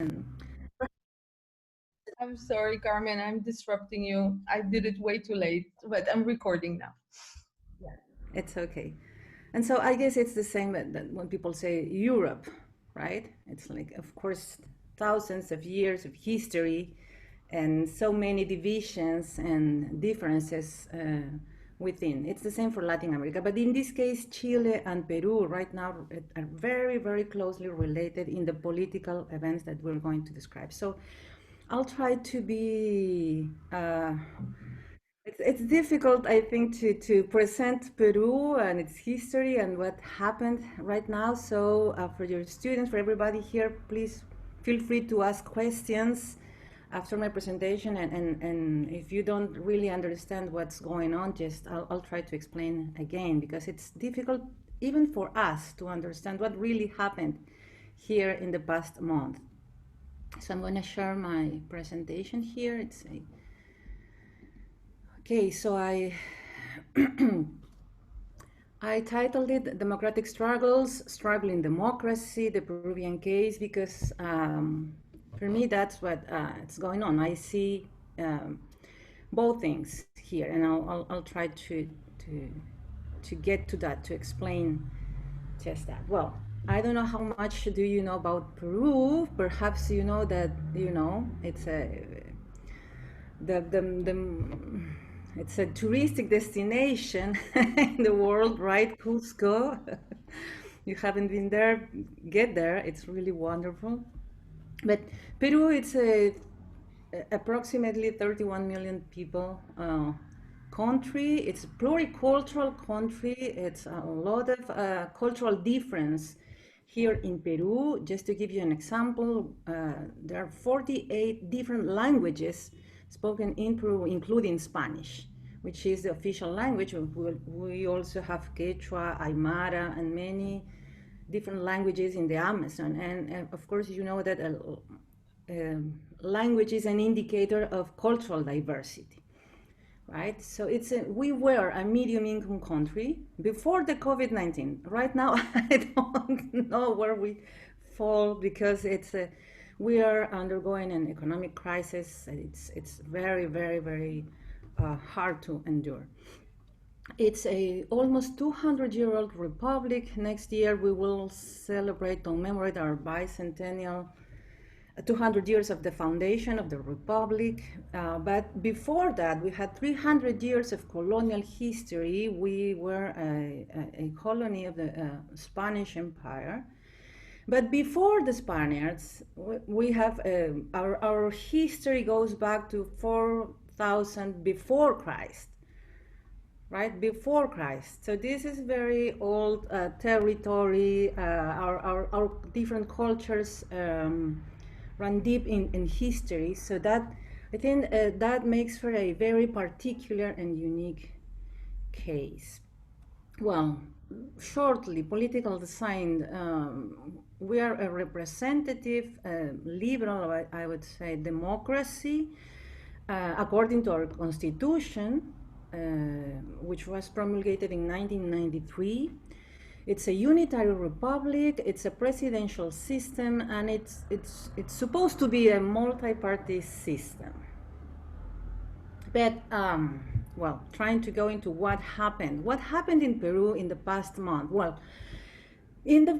I'm sorry, Carmen, I'm disrupting you. I did it way too late, but I'm recording now. Yeah, it's okay. And so I guess it's the same that when people say Europe, right? It's like, of course, thousands of years of history and so many divisions and differences within. It's the same for Latin America. But in this case, Chile and Peru right now are very, very closely related in the political events that we're going to describe. So I'll try to be it's difficult, I think, to present Peru and its history and what happened right now. So for your students, for everybody here, please feel free to ask questions after my presentation. And if you don't really understand what's going on, just I'll try to explain again, because it's difficult even for us to understand what really happened here in the past month. So I'm going to share my presentation here. It's a Okay, so I titled it Democratic Struggles, Struggling Democracy, the Peruvian Case, because for me that's what it's going on. I see both things here, and I'll try to get to that, to explain just that. Well, I don't know how much do you know about Peru. Perhaps you know that it's the it's a touristic destination in the world, right? Cusco. You haven't been there, get there. It's really wonderful. But Peru, it's approximately 31 million people country. It's a pluricultural country. It's a lot of cultural difference here in Peru. Just to give you an example, there are 48 different languages spoken in Peru, including Spanish, which is the official language. We also have Quechua, Aymara, and many different languages in the Amazon. And of course, you know that language is an indicator of cultural diversity, right? So we were a medium income country before the COVID-19. Right now, I don't know where we fall, because we are undergoing an economic crisis. It's very, very, very hard to endure. It's a almost 200-year-old republic. Next year we will celebrate, commemorate our bicentennial 200 years of the foundation of the republic. But before that, we had 300 years of colonial history. We were a colony of the Spanish Empire. But before the Spaniards, we have our history goes back to 4,000 before Christ, right? Before Christ. So this is very old territory. Our different cultures run deep in history. So that, I think, that makes for a very particular and unique case. Well, shortly, political design. We are a representative, liberal, I would say, democracy, according to our constitution, which was promulgated in 1993. It's a unitary republic, it's a presidential system, and it's supposed to be a multi-party system. But, well, trying to go into what happened. What happened in Peru in the past month? Well, in the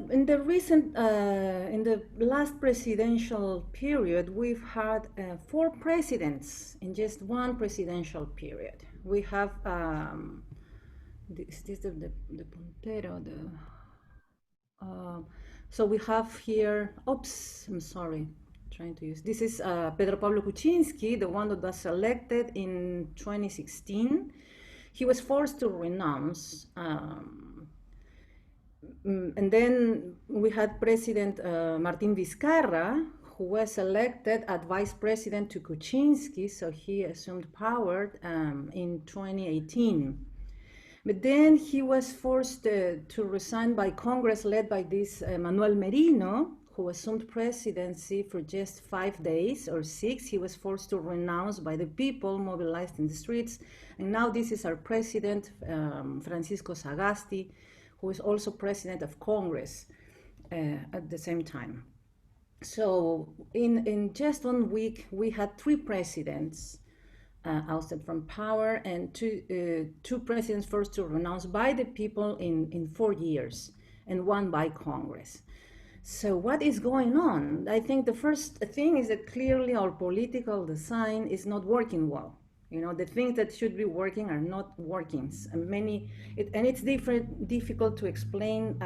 last presidential period, we've had 4 presidents in just one presidential period. We have is this the puntero? So we have here. Oops, I'm sorry. Trying to use this is Pedro Pablo Kuczynski, the one that was elected in 2016. He was forced to renounce. And then we had President Martin Vizcarra, who was elected as vice president to Kuczynski, so he assumed power in 2018. But then he was forced to resign by Congress, led by this Manuel Merino, who assumed presidency for just 5 days or 6. He was forced to renounce by the people mobilized in the streets. And now this is our president, Francisco Sagasti, who is also president of Congress at the same time. So in just 1 week, we had three presidents ousted from power, and two presidents forced to renounce by the people in 4 years, and one by Congress. So what is going on? I think the first thing is that clearly our political design is not working well. You know, the things that should be working are not working. And it's difficult to explain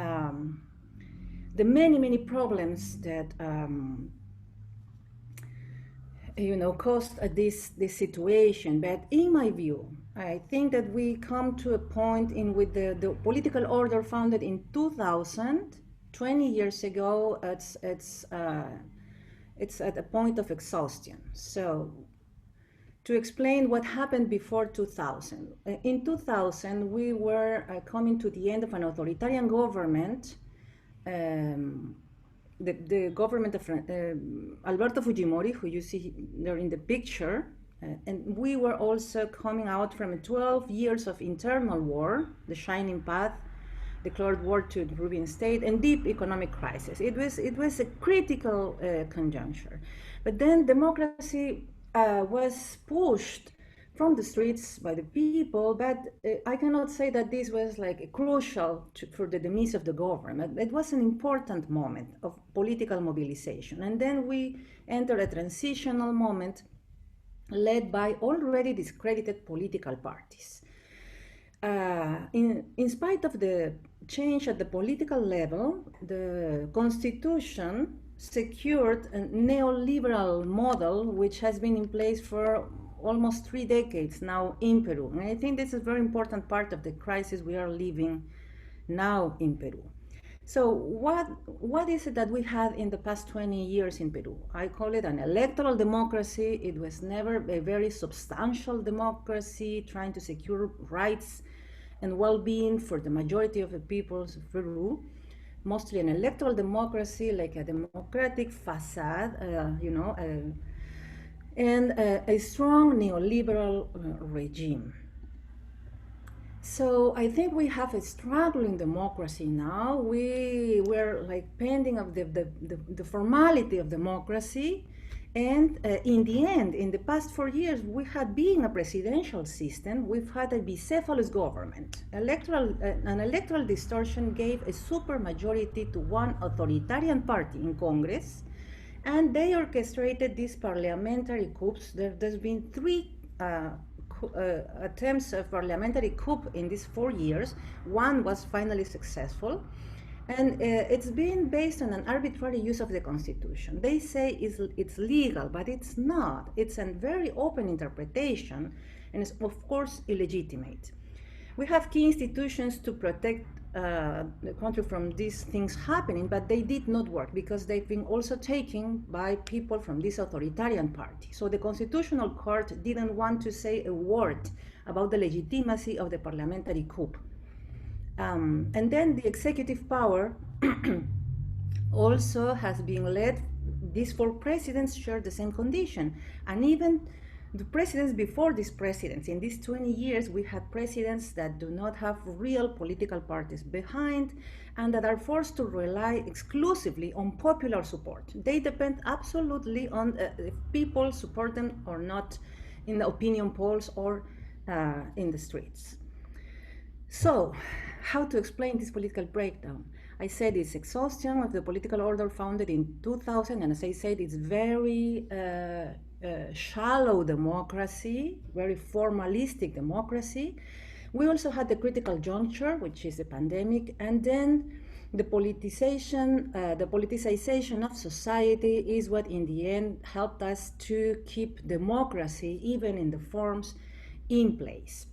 the many problems that caused this situation. But in my view, I think that we come to a point in which the political order founded in 2000, 20 years ago, it's at a point of exhaustion. So to explain what happened before 2000. In 2000, we were coming to the end of an authoritarian government, um, the government of Alberto Fujimori, who you see there in the picture, and we were also coming out from 12 years of internal war, the Shining Path, declared war to the Peruvian state, and deep economic crisis. It was a critical conjuncture. But then democracy was pushed from the streets by the people, but I cannot say that this was like crucial for the demise of the government. It was an important moment of political mobilization. And then we entered a transitional moment led by already discredited political parties. In spite of the change at the political level, the constitution secured a neoliberal model which has been in place for almost 3 decades now in Peru. And I think this is a very important part of the crisis we are living now in Peru. So what is it that we had in the past 20 years in Peru? I call it an electoral democracy. It was never a very substantial democracy trying to secure rights and well-being for the majority of the peoples of Peru. Mostly an electoral democracy, like a democratic facade, and a strong neoliberal regime. So I think we have a struggling democracy now. We were like pending of the formality of democracy. And in the end, in the past 4 years, we had been a presidential system. We've had a bicephalous government. An electoral distortion gave a supermajority to one authoritarian party in Congress, and they orchestrated these parliamentary coups. There's been three attempts of parliamentary coup in these 4 years. One was finally successful. And it's been based on an arbitrary use of the Constitution. They say it's legal, but it's not. It's a very open interpretation, and it's, of course, illegitimate. We have key institutions to protect the country from these things happening, but they did not work because they've been also taken by people from this authoritarian party. So the Constitutional Court didn't want to say a word about the legitimacy of the parliamentary coup. And then the executive power also has been led. These 4 presidents share the same condition. And even the presidents before these presidents, in these 20 years, we had presidents that do not have real political parties behind and that are forced to rely exclusively on popular support. They depend absolutely on if people support them or not in the opinion polls or in the streets. So, how to explain this political breakdown? I said it's exhaustion of the political order founded in 2000, and as I said, it's very shallow democracy, very formalistic democracy. We also had the critical juncture, which is the pandemic, and then the politicization of society is what in the end helped us to keep democracy, even in the forms, in place.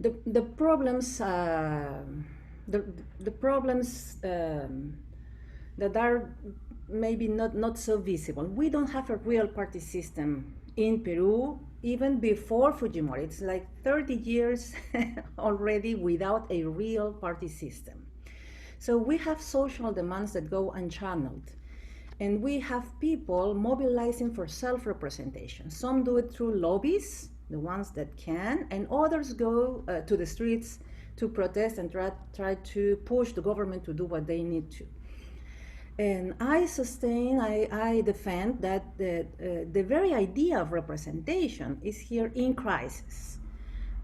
The problems that are maybe not so visible. We don't have a real party system in Peru even before Fujimori. It's like 30 years already without a real party system. So we have social demands that go unchanneled. And we have people mobilizing for self-representation. Some do it through lobbies, the ones that can, and others go to the streets to protest and try to push the government to do what they need to. And I defend that the very idea of representation is here in crisis.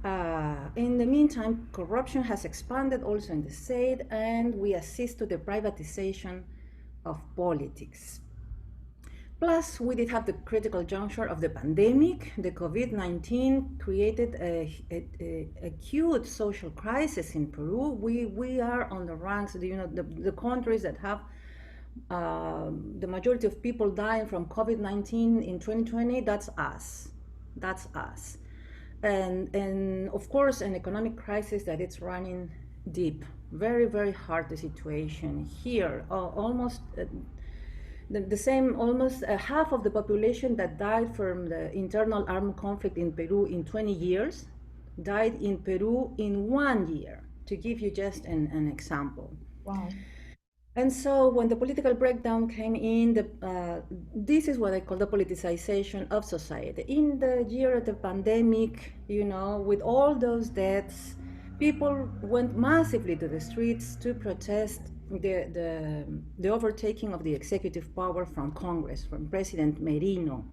In the meantime, corruption has expanded also in the state, and we assist to the privatization of politics. Plus, we did have the critical juncture of the pandemic. The COVID-19 created a acute social crisis in Peru. We are on the ranks, the countries that have the majority of people dying from COVID-19 in 2020. That's us. That's us. And of course, an economic crisis that it's running deep. Very, very hard the situation here. Almost the same, almost half of the population that died from the internal armed conflict in Peru in 20 years died in Peru in 1 year, to give you just an example. Wow. And so when the political breakdown came in, this is what I call the politicization of society. In the year of the pandemic, with all those deaths, people went massively to the streets to protest the overtaking of the executive power from Congress, from President Merino.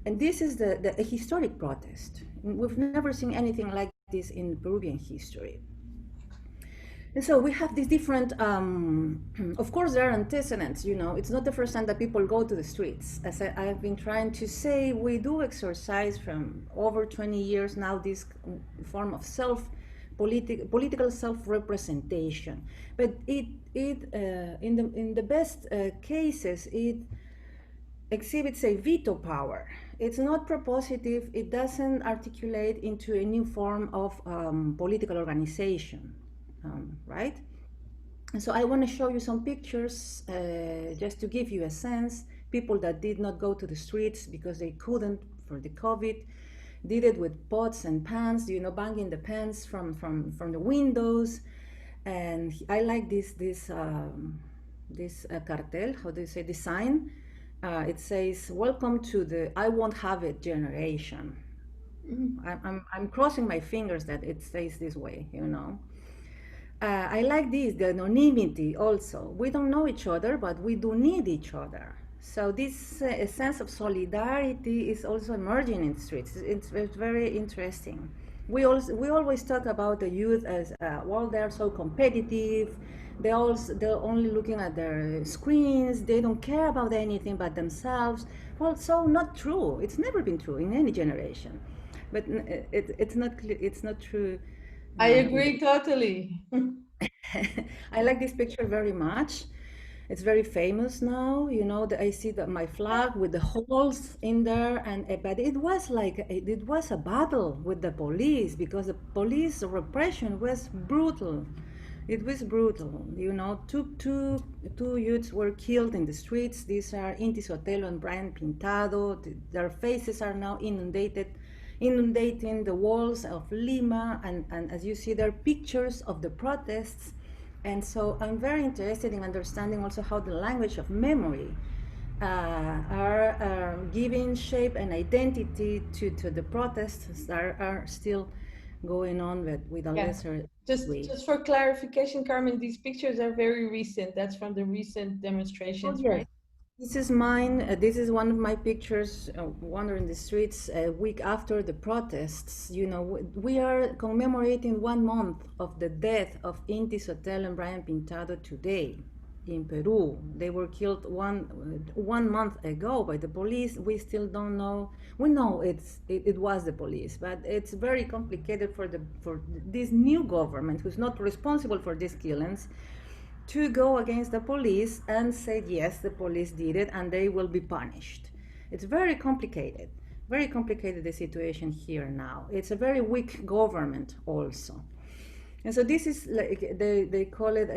And this is a historic protest. We've never seen anything like this in Peruvian history. And so we have these different, of course, there are antecedents, it's not the first time that people go to the streets. As I've been trying to say, we do exercise from over 20 years now this form of political self-representation. But in the best cases, it exhibits a veto power. It's not propositive, it doesn't articulate into a new form of political organization. Right? And so I want to show you some pictures just to give you a sense. People that did not go to the streets because they couldn't for the COVID did it with pots and pans, banging the pans from the windows. And I like this cartel, how do you say, this sign? It says, "Welcome to the I won't have it generation." I'm crossing my fingers that it stays this way, I like this, the anonymity also. We don't know each other, but we do need each other. So this sense of solidarity is also emerging in the streets. It's very interesting. We always talk about the youth as, well, they're so competitive. They're only looking at their screens. They don't care about anything but themselves. Well, so not true. It's never been true in any generation. But it's not true. I agree totally. I like this picture very much. It's very famous now. I see that my flag with the holes in there, but it was a battle with the police because the police repression was brutal. It was brutal. Two youths were killed in the streets. These are Inti Sotelo and Brian Pintado. Their faces are now inundating the walls of Lima, and as you see, there are pictures of the protests. And so I'm very interested in understanding also how the language of memory are giving shape and identity to the protests that are still going on with a lesser weight. Just for clarification, Carmen, these pictures are very recent. That's from the recent demonstrations, right? This is mine. This is one of my pictures wandering the streets a week after the protests. We are commemorating 1 month of the death of Inti Sotelo and Brian Pintado today in Peru. They were killed one month ago by the police. We still don't know. We know it was the police, but it's very complicated for this new government, who's not responsible for these killings, to go against the police and say, yes, the police did it and they will be punished. It's very complicated, the situation here now. It's a very weak government also. And so this is, like, they call it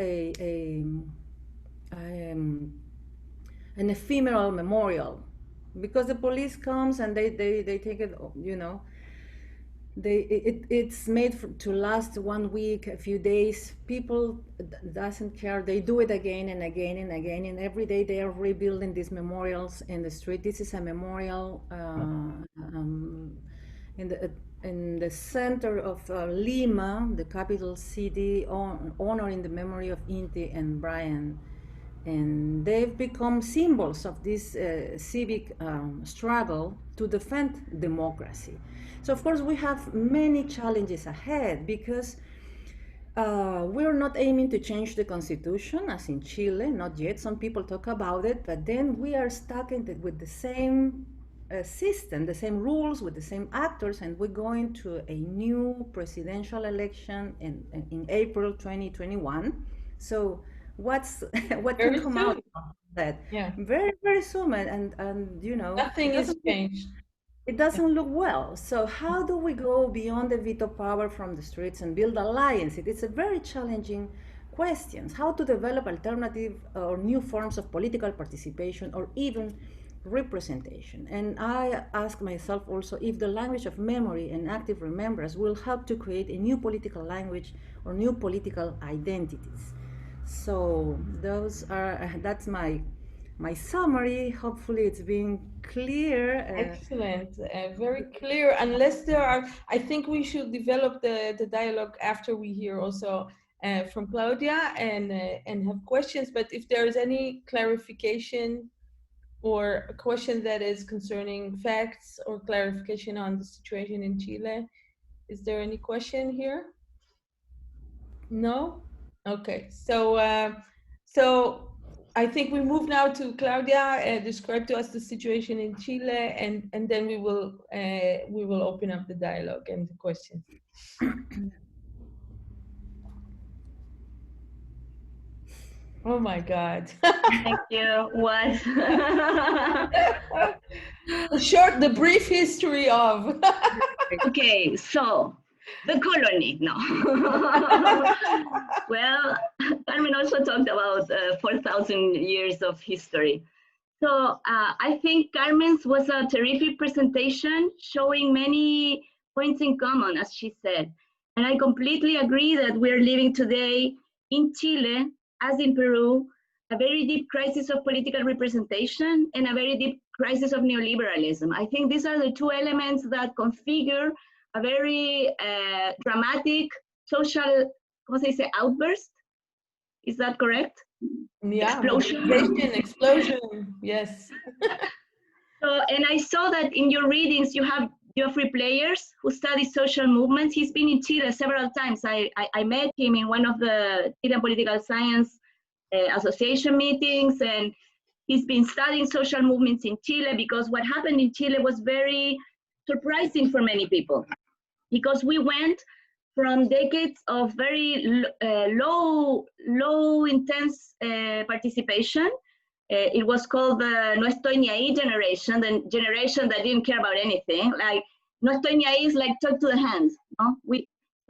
an ephemeral memorial, because the police comes and they take it, it's made to last 1 week, a few days. People doesn't care. They do it again and again and again, and every day they are rebuilding these memorials in the street. This is a memorial in the center of Lima, the capital city, honoring the memory of Inti and Brian And they've become symbols of this civic struggle to defend democracy. So, of course, we have many challenges ahead because we're not aiming to change the constitution as in Chile, not yet. Some people talk about it, but then we are stuck with the same system, the same rules, with the same actors, and we're going to a new presidential election in April 2021. So what's what can Very come out soon. of that? Yeah. Very, very soon, and you know, Nothing is changed. it doesn't look well. So how do we go beyond the veto power from the streets and build alliances? It's a very challenging question. How to develop alternative or new forms of political participation or even representation. And I ask myself also if the language of memory and active remembrance will help to create a new political language or new political identities. So that's my summary. Hopefully it's been clear. Excellent. Very clear. Unless there are, I think we should develop the dialogue after we hear also from Claudia and have questions. But if there is any clarification or a question that is concerning facts or clarification on the situation in Chile, is there any question here? No? Okay. So I think we move now to Claudia. Describe to us the situation in Chile, and then we will open up the dialogue and the questions. Oh my God. Thank you. What? The brief history of. Okay, so the colony. No. Well, Carmen also talked about 4,000 years of history. So I think Carmen's was a terrific presentation showing many points in common, as she said. And I completely agree that we're living today in Chile, as in Peru, a very deep crisis of political representation and a very deep crisis of neoliberalism. I think these are the two elements that configure a very dramatic social, ¿cómo se dice, outburst? Is that correct? Yeah, Explosion. Yes. So, and I saw that in your readings you have Geoffrey Players, who studies social movements. He's been in Chile several times. I met him in one of the Chilean Political Science Association meetings, and he's been studying social movements in Chile because what happened in Chile was very surprising for many people, because we went from decades of very low intense participation. It was called the No Estoy Ni Ahí generation, the generation that didn't care about anything. Like, No Estoy Ni Ahí is like talk to the hand. No?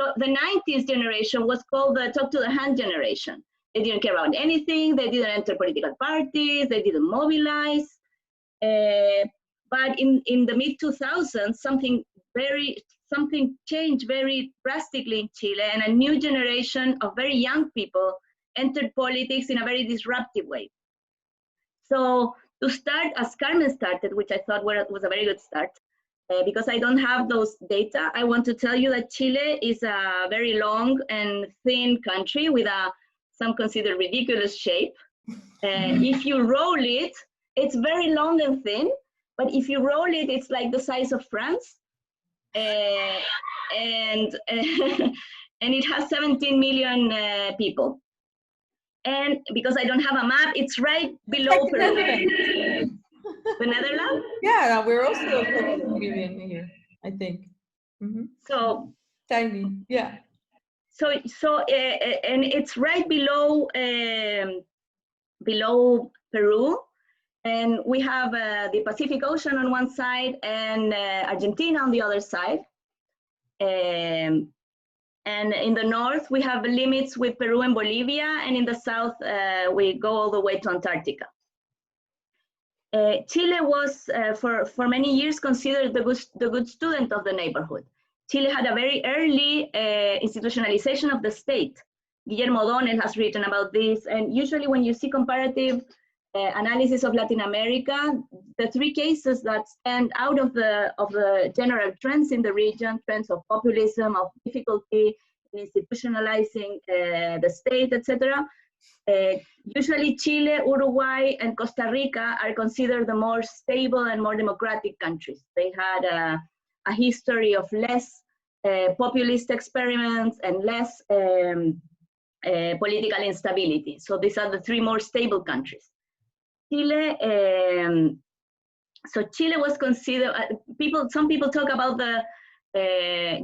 So the 90s generation was called the talk to the hand generation. They didn't care about anything. They didn't enter political parties. They didn't mobilize. But in the mid-2000s, something changed very drastically in Chile, and a new generation of very young people entered politics in a very disruptive way. So to start, as Carmen started, which I thought was a very good start, because I don't have those data, I want to tell you that Chile is a very long and thin country with some consider ridiculous shape. If you roll it, it's very long and thin, but if you roll it, it's like the size of France. And it has 17 million people. And because I don't have a map, it's right below Peru. The Netherlands? Yeah, we're also 17 million here, I think. Mm-hmm. So tiny, yeah. So and it's right below below Peru. And we have the Pacific Ocean on one side and Argentina on the other side. And in the north, we have limits with Peru and Bolivia. And in the south, we go all the way to Antarctica. Chile was, for many years, considered the good student of the neighborhood. Chile had a very early institutionalization of the state. Guillermo O'Donnell has written about this. And usually when you see comparative analysis of Latin America, the three cases that stand out of the general trends in the region, trends of populism, of difficulty in institutionalizing the state, etc., Usually Chile, Uruguay, and Costa Rica are considered the more stable and more democratic countries. They had a history of less populist experiments and less political instability. So these are the three more stable countries. Chile, so Chile was considered, some people talk about the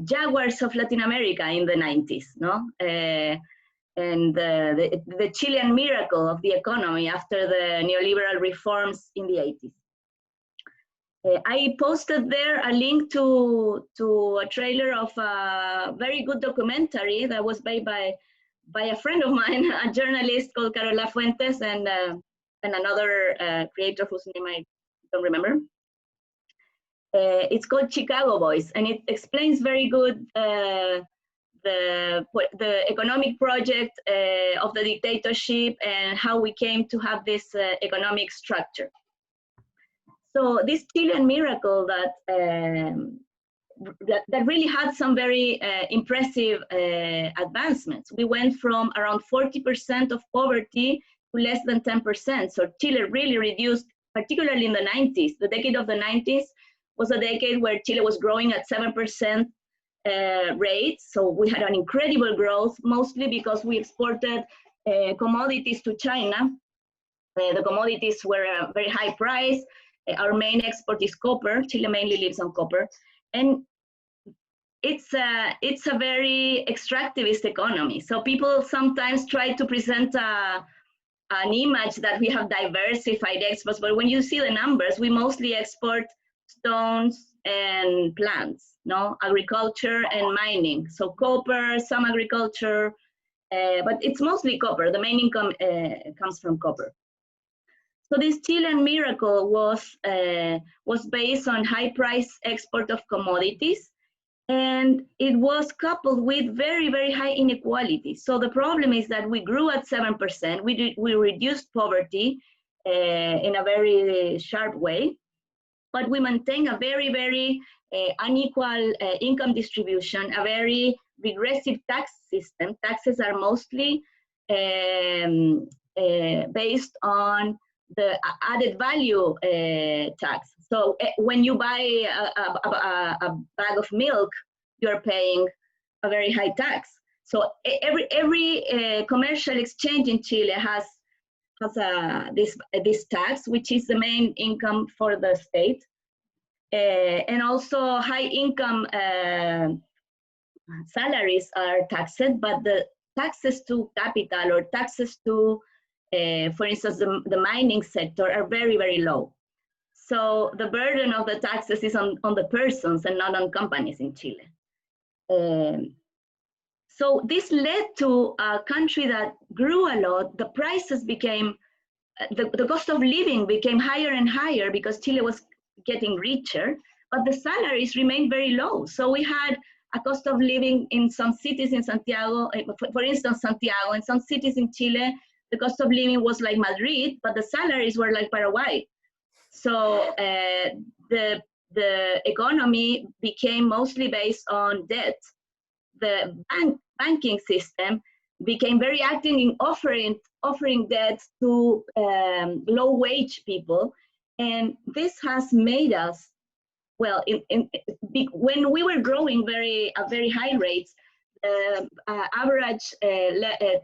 jaguars of Latin America in the 90s, no? And the Chilean miracle of the economy after the neoliberal reforms in the 80s. I posted there a link to a trailer of a very good documentary that was made by a friend of mine, a journalist called Carola Fuentes, and another creator whose name I don't remember. It's called Chicago Boys, and it explains very good the economic project of the dictatorship and how we came to have this economic structure. So this Chilean miracle that really had some very impressive advancements. We went from around 40% of poverty to less than 10%. So Chile really reduced, particularly in the 90s. The decade of the 90s was a decade where Chile was growing at 7% rate. So we had an incredible growth, mostly because we exported commodities to China. The commodities were a very high price. Our main export is copper. Chile mainly lives on copper. And it's a very extractivist economy. So people sometimes try to present an image that we have diversified exports, but when you see the numbers, we mostly export stones and plants, no? Agriculture and mining. So copper, some agriculture, but it's mostly copper. The main income comes from copper. So this Chilean miracle was based on high price export of commodities, and it was coupled with very, very high inequality. So the problem is that we grew at 7%. We reduced poverty in a very sharp way, but we maintain a very, very unequal income distribution, a very regressive tax system. Taxes are mostly based on the added value tax. So when you buy a bag of milk, you're paying a very high tax. So every commercial exchange in Chile has this tax, which is the main income for the state. And also high income salaries are taxed, but the taxes to capital or taxes to, for instance, the mining sector are very, very low. So the burden of the taxes is on the persons and not on companies in Chile. So this led to a country that grew a lot. The prices became, the cost of living became higher and higher because Chile was getting richer, but the salaries remained very low. So we had a cost of living in some cities in Santiago, for instance, Santiago, in some cities in Chile, the cost of living was like Madrid, but the salaries were like Paraguay. So the economy became mostly based on debt. The banking system became very active in offering debt to low-wage people, and this has made us, well, when we were growing at very high rates, average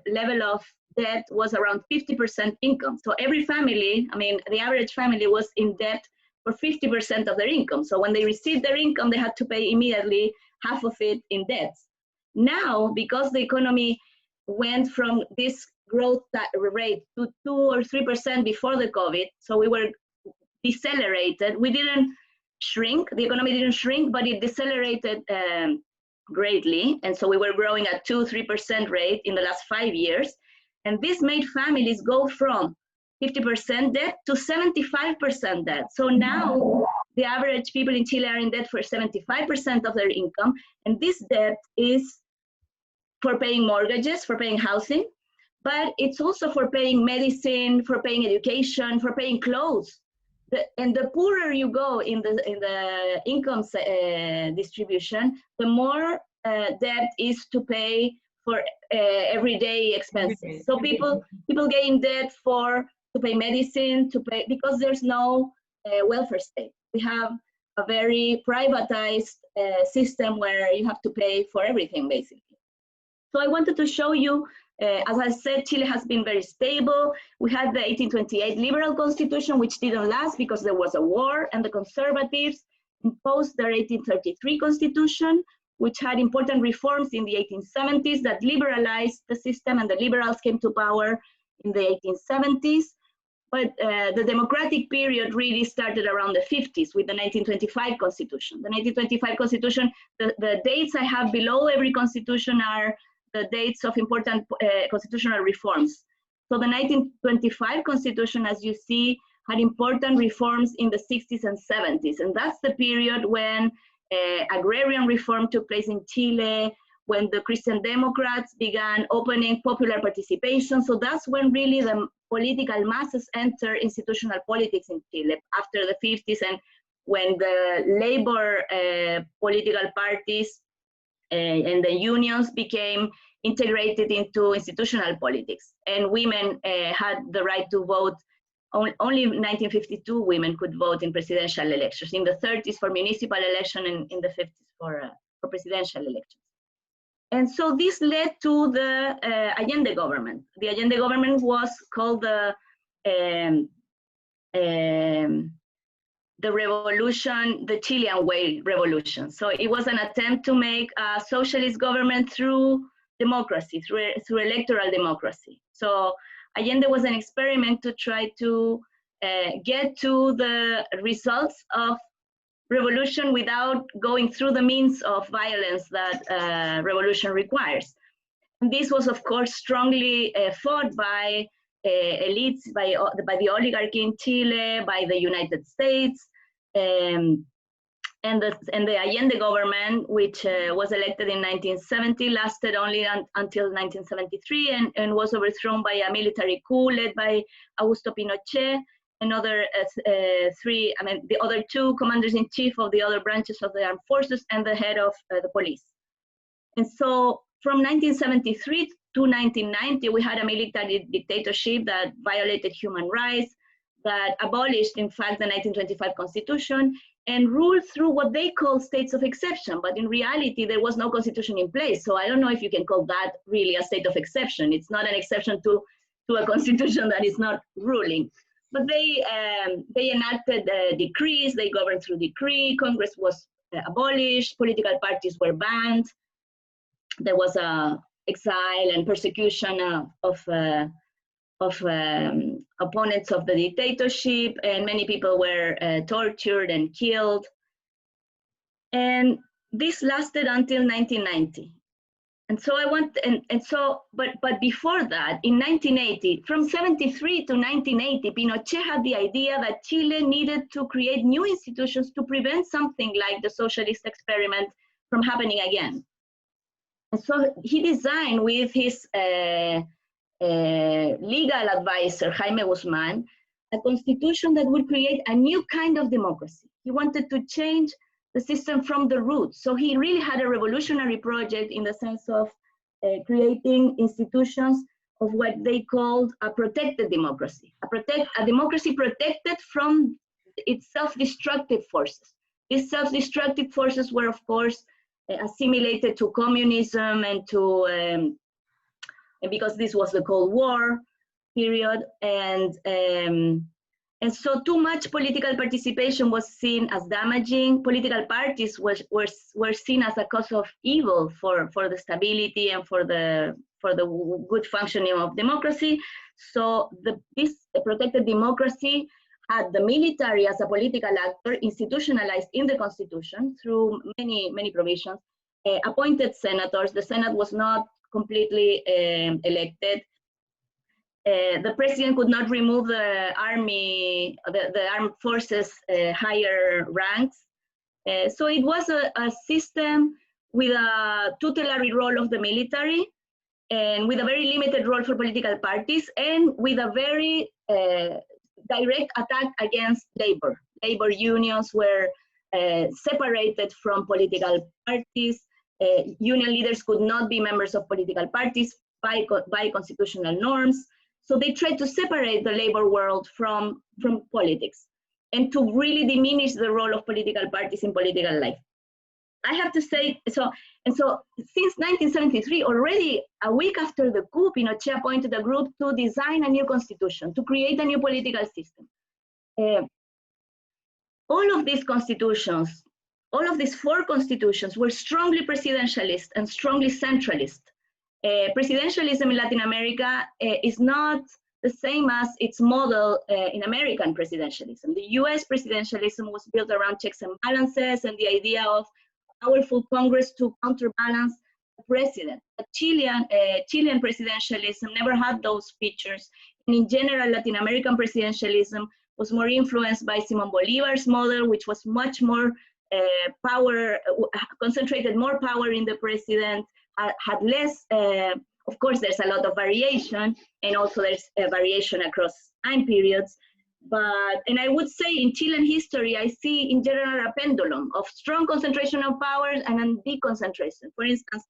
level of debt was around 50% income. So every family, I mean, the average family was in debt for 50% of their income. So when they received their income, they had to pay immediately half of it in debts. Now, because the economy went from this growth rate to 2 or 3% before the COVID, so we were decelerated. We didn't shrink, the economy didn't shrink, but it decelerated greatly. And so we were growing at 2-3% rate in the last 5 years. And this made families go from 50% debt to 75% debt. So now the average people in Chile are in debt for 75% of their income. And this debt is for paying mortgages, for paying housing, but it's also for paying medicine, for paying education, for paying clothes. And the poorer you go in the income distribution, the more debt is to pay everyday expenses. So people get in debt to pay medicine, because there's no welfare state. We have a very privatized system where you have to pay for everything, basically. So I wanted to show you, as I said, Chile has been very stable. We had the 1828 liberal constitution, which didn't last because there was a war, and the conservatives imposed their 1833 constitution, which had important reforms in the 1870s that liberalized the system, and the liberals came to power in the 1870s. But the democratic period really started around the 50s with the 1925 constitution. The 1925 constitution, the dates I have below every constitution are the dates of important constitutional reforms. So the 1925 constitution, as you see, had important reforms in the 60s and 70s. And that's the period when agrarian reform took place in Chile, when the Christian Democrats began opening popular participation. So that's when really the political masses enter institutional politics in Chile, after the 50s, and when the labor political parties and the unions became integrated into institutional politics. And women had the right to vote. Only in 1952 women could vote in presidential elections, in the 30s for municipal election, and in the 50s for presidential elections. And so this led to the Allende government. The Allende government was called the revolution, the Chilean way revolution. So it was an attempt to make a socialist government through democracy, through electoral democracy. So Allende was an experiment to try to get to the results of revolution without going through the means of violence that revolution requires. And this was, of course, strongly fought by elites, by the oligarchy in Chile, by the United States, and the Allende government, which was elected in 1970, lasted only until 1973, and was overthrown by a military coup led by Augusto Pinochet, and the other two commanders-in-chief of the other branches of the armed forces, and the head of the police. And so from 1973 to 1990, we had a military dictatorship that violated human rights, that abolished, in fact, the 1925 constitution, and ruled through what they call states of exception. But in reality, there was no constitution in place. So I don't know if you can call that really a state of exception. It's not an exception to a constitution that is not ruling. But they enacted decrees, they governed through decree, Congress was abolished, political parties were banned, there was exile and persecution of opponents of the dictatorship, and many people were tortured and killed. And this lasted until 1990. And so but before that, in 1980, from 73 to 1980, Pinochet had the idea that Chile needed to create new institutions to prevent something like the socialist experiment from happening again. And so he designed, with his legal advisor, Jaime Guzman, a constitution that would create a new kind of democracy. He wanted to change the system from the roots. So he really had a revolutionary project in the sense of creating institutions of what they called a protected democracy, a democracy protected from its self-destructive forces. These self-destructive forces were, of course, assimilated to communism and to, because this was the Cold War period, and so too much political participation was seen as damaging. Political parties were seen as a cause of evil for the stability and for the good functioning of democracy. So this protected democracy had the military as a political actor institutionalized in the constitution through many provisions, appointed senators. The Senate was not completely elected. The president could not remove the army, the armed forces higher ranks. So it was a system with a tutelary role of the military, and with a very limited role for political parties, and with a very direct attack against labor. Labor unions were separated from political parties. Union leaders could not be members of political parties by constitutional norms. So they tried to separate the labor world from politics and to really diminish the role of political parties in political life. I have to say, so since 1973, already a week after the coup, Pinochet appointed a group to design a new constitution, to create a new political system. All of these constitutions, all of these 4 constitutions were strongly presidentialist and strongly centralist. Presidentialism in Latin America is not the same as its model in American presidentialism. The US presidentialism was built around checks and balances and the idea of powerful Congress to counterbalance the president. But Chilean presidentialism never had those features. And in general, Latin American presidentialism was more influenced by Simon Bolivar's model, which was much more concentrated more power in the president, had less, of course, there's a lot of variation, and also there's a variation across time periods. And I would say in Chilean history, I see in general a pendulum of strong concentration of powers and then deconcentration. For instance,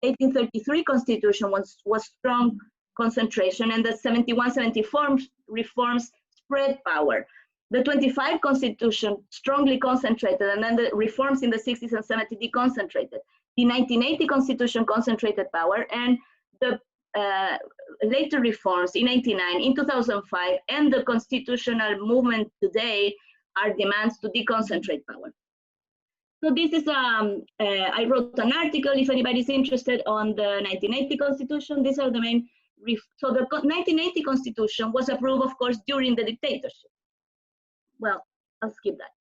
1833 constitution was strong concentration, and the 71-74 reforms spread power. The 25 constitution strongly concentrated, and then the reforms in the 60s and 70s deconcentrated. The 1980 constitution concentrated power, and the later reforms in 89, in 2005, and the constitutional movement today are demands to deconcentrate power. So this is, I wrote an article, if anybody's interested, on the 1980 constitution. These are the main, so the 1980 constitution was approved, of course, during the dictatorship. Well, I'll skip that.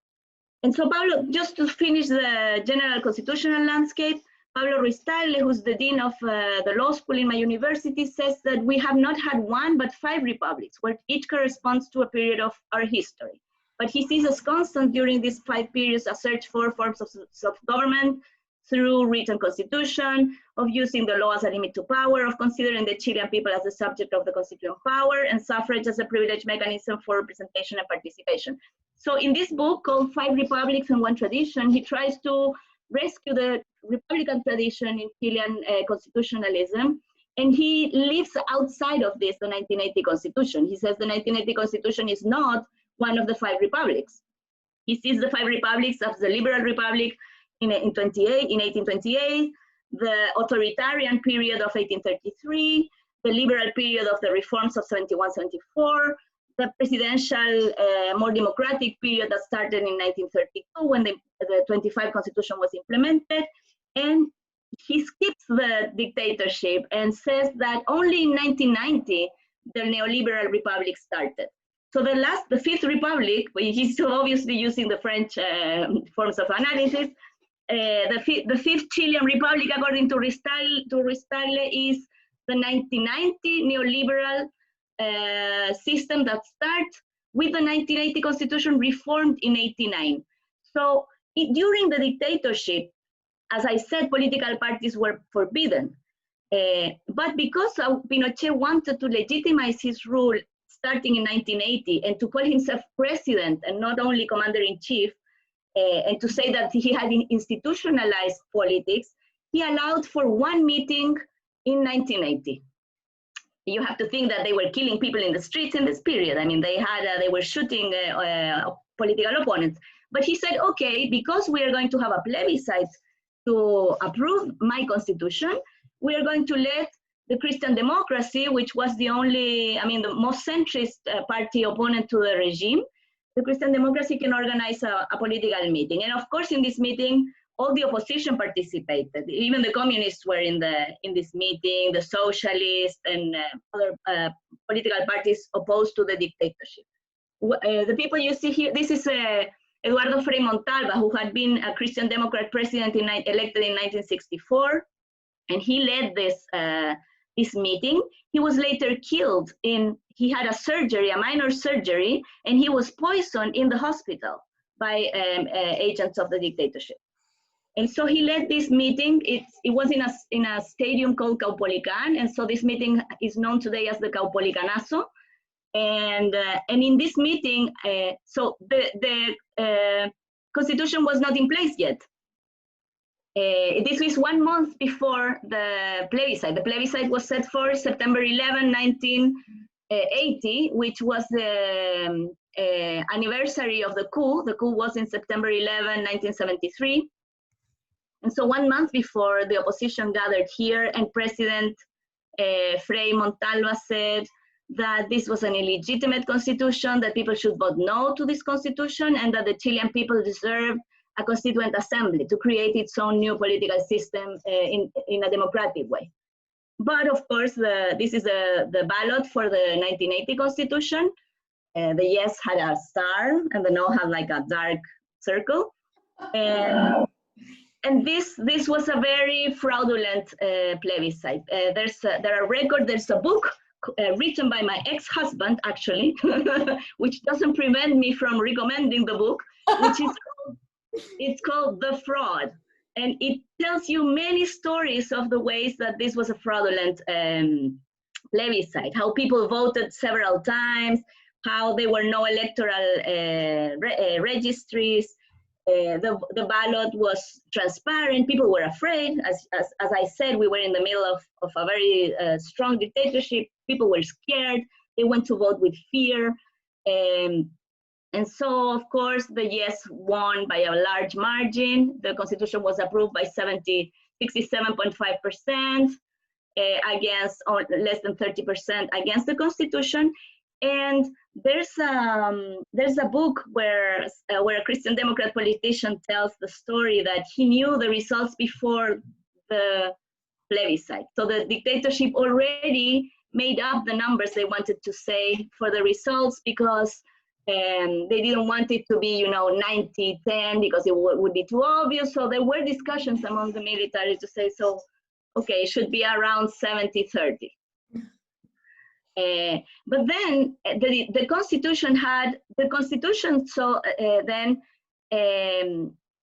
And so Pablo, just to finish the general constitutional landscape, Pablo Ruiz-Tagle, who's the dean of the law school in my university, says that we have not had 1 but 5 republics, where each corresponds to a period of our history. But he sees as constant during these 5 periods a search for forms of self-government through written constitution, of using the law as a limit to power, of considering the Chilean people as the subject of the constituent power, and suffrage as a privileged mechanism for representation and participation. So in this book called 5 Republics and 1 Tradition, he tries to rescue the Republican tradition in Chilean constitutionalism, and he lives outside of this, the 1980 Constitution. He says the 1980 Constitution is not one of the 5 republics. He sees the 5 republics as the liberal republic in 1828, the authoritarian period of 1833, the liberal period of the reforms of 71-74, the presidential, more democratic period that started in 1932 when the 25 Constitution was implemented. And he skips the dictatorship and says that only in 1990, the neoliberal republic started. So the 5th republic, he's obviously using the French forms of analysis, the 5th Chilean republic, according to Ruiz-Tagle, is the 1990 neoliberal system that starts with the 1980 Constitution reformed in 89. So during the dictatorship, as I said, political parties were forbidden. But because Pinochet wanted to legitimize his rule starting in 1980 and to call himself president and not only commander-in-chief, and to say that he had institutionalized politics, he allowed for 1 meeting in 1980. You have to think that they were killing people in the streets in this period. I mean, they were shooting political opponents. But he said, okay, because we are going to have a plebiscite to approve my constitution, we are going to let the Christian Democracy, which was the only, the most centrist party opponent to the regime, the Christian Democracy can organize a political meeting. And of course, in this meeting, all the opposition participated. Even the communists were in this meeting, the socialists and other political parties opposed to the dictatorship. The people you see here, this is Eduardo Frei Montalva, who had been a Christian Democrat president elected in 1964, and he led this meeting. He was later killed he had a surgery, a minor surgery, and he was poisoned in the hospital by agents of the dictatorship. And so he led this meeting. It was in a stadium called Caupolicán, and so this meeting is known today as the Caupolicanazo. And in this meeting, so the constitution was not in place yet. This is 1 month before the plebiscite. The plebiscite was set for September 11, 1980, which was the anniversary of the coup. The coup was in September 11, 1973. And so 1 month before, the opposition gathered here, and President Frei Montalva said that this was an illegitimate constitution, that people should vote no to this constitution, and that the Chilean people deserved a constituent assembly to create its own new political system in a democratic way. But of course, this is the ballot for the 1980 constitution. The yes had a star, and the no had like a dark circle. And this was a very fraudulent plebiscite. There are records, there's a book written by my ex-husband, actually, which doesn't prevent me from recommending the book, which is it's called The Fraud. And it tells you many stories of the ways that this was a fraudulent plebiscite, how people voted several times, how there were no electoral registries. The ballot was transparent. People were afraid. As I said, we were in the middle of a very strong dictatorship. People were scared. They went to vote with fear. And so, of course, the yes won by a large margin. The constitution was approved by 67.5% against, or less than 30% against the constitution. And there's a book where a Christian Democrat politician tells the story that he knew the results before the plebiscite. So the dictatorship already made up the numbers they wanted to say for the results, because they didn't want it to be, 90-10, because it would be too obvious. So there were discussions among the military to say, so, okay, it should be around 70-30. But then the constitution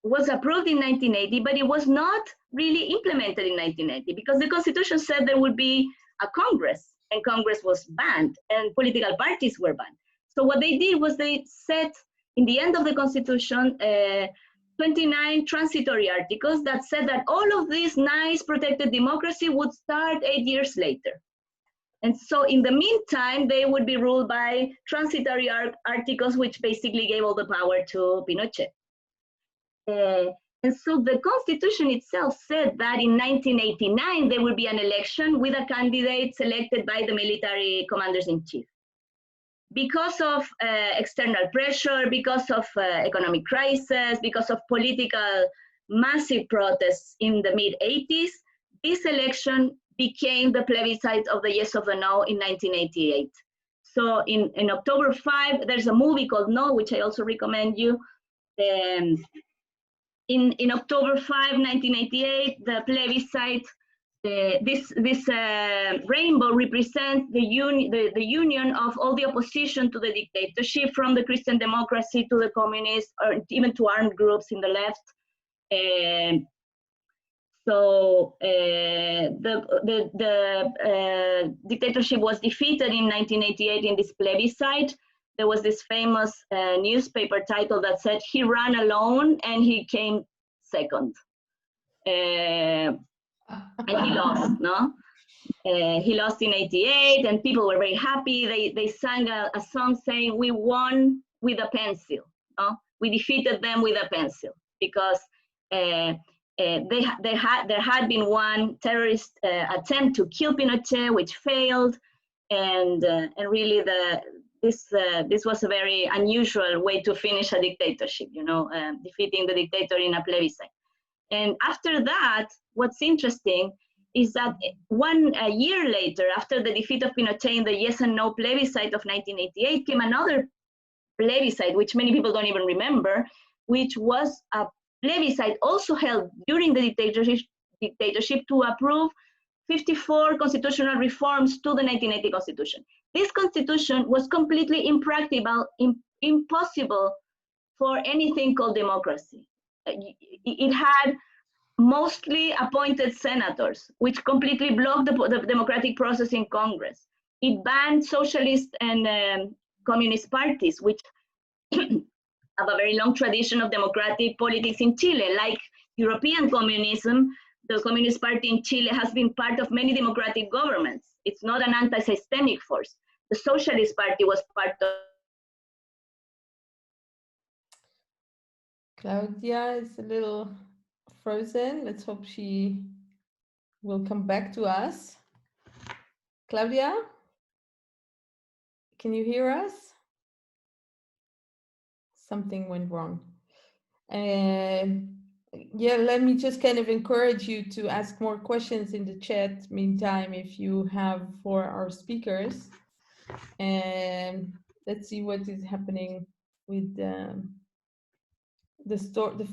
was approved in 1980, but it was not really implemented in 1980, because the constitution said there would be a Congress, and Congress was banned, and political parties were banned. So what they did was they set, in the end of the constitution, 29 transitory articles that said that all of this nice protected democracy would start 8 years later. And so in the meantime, they would be ruled by transitory articles, which basically gave all the power to Pinochet. And so the constitution itself said that in 1989, there would be an election with a candidate selected by the military commanders-in-chief. Because of external pressure, because of economic crisis, because of political massive protests in the mid-80s, this election became the plebiscite of the yes or the no in 1988. So in October 5, there's a movie called No, which I also recommend you. In October 5, 1988, the plebiscite, this rainbow represents the union of all the opposition to the dictatorship, from the Christian democracy to the communists, or even to armed groups in the left. So the dictatorship was defeated in 1988 in this plebiscite. There was this famous newspaper title that said he ran alone and he came second. And he lost, no? He lost in 88, and people were very happy. They sang a song saying, "We won with a pencil. No? We defeated them with a pencil," because there had been one terrorist attempt to kill Pinochet, which failed, and really this was a very unusual way to finish a dictatorship, defeating the dictator in a plebiscite. And after that, what's interesting is that a year later, after the defeat of Pinochet in the yes and no plebiscite of 1988, came another plebiscite, which many people don't even remember, which was a plebiscite also held during the dictatorship to approve 54 constitutional reforms to the 1980 constitution. This constitution was completely impractical, impossible for anything called democracy. It had mostly appointed senators, which completely blocked the democratic process in Congress. It banned socialist and communist parties, which have a very long tradition of democratic politics in Chile, like European communism, the Communist Party in Chile has been part of many democratic governments. It's not an anti-systemic force. The Socialist Party was part of. Claudia is a little frozen. Let's hope she will come back to us. Claudia, can you hear us? Something went wrong. Yeah, let me just kind of encourage you to ask more questions in the chat meantime if you have for our speakers. And let's see what is happening with the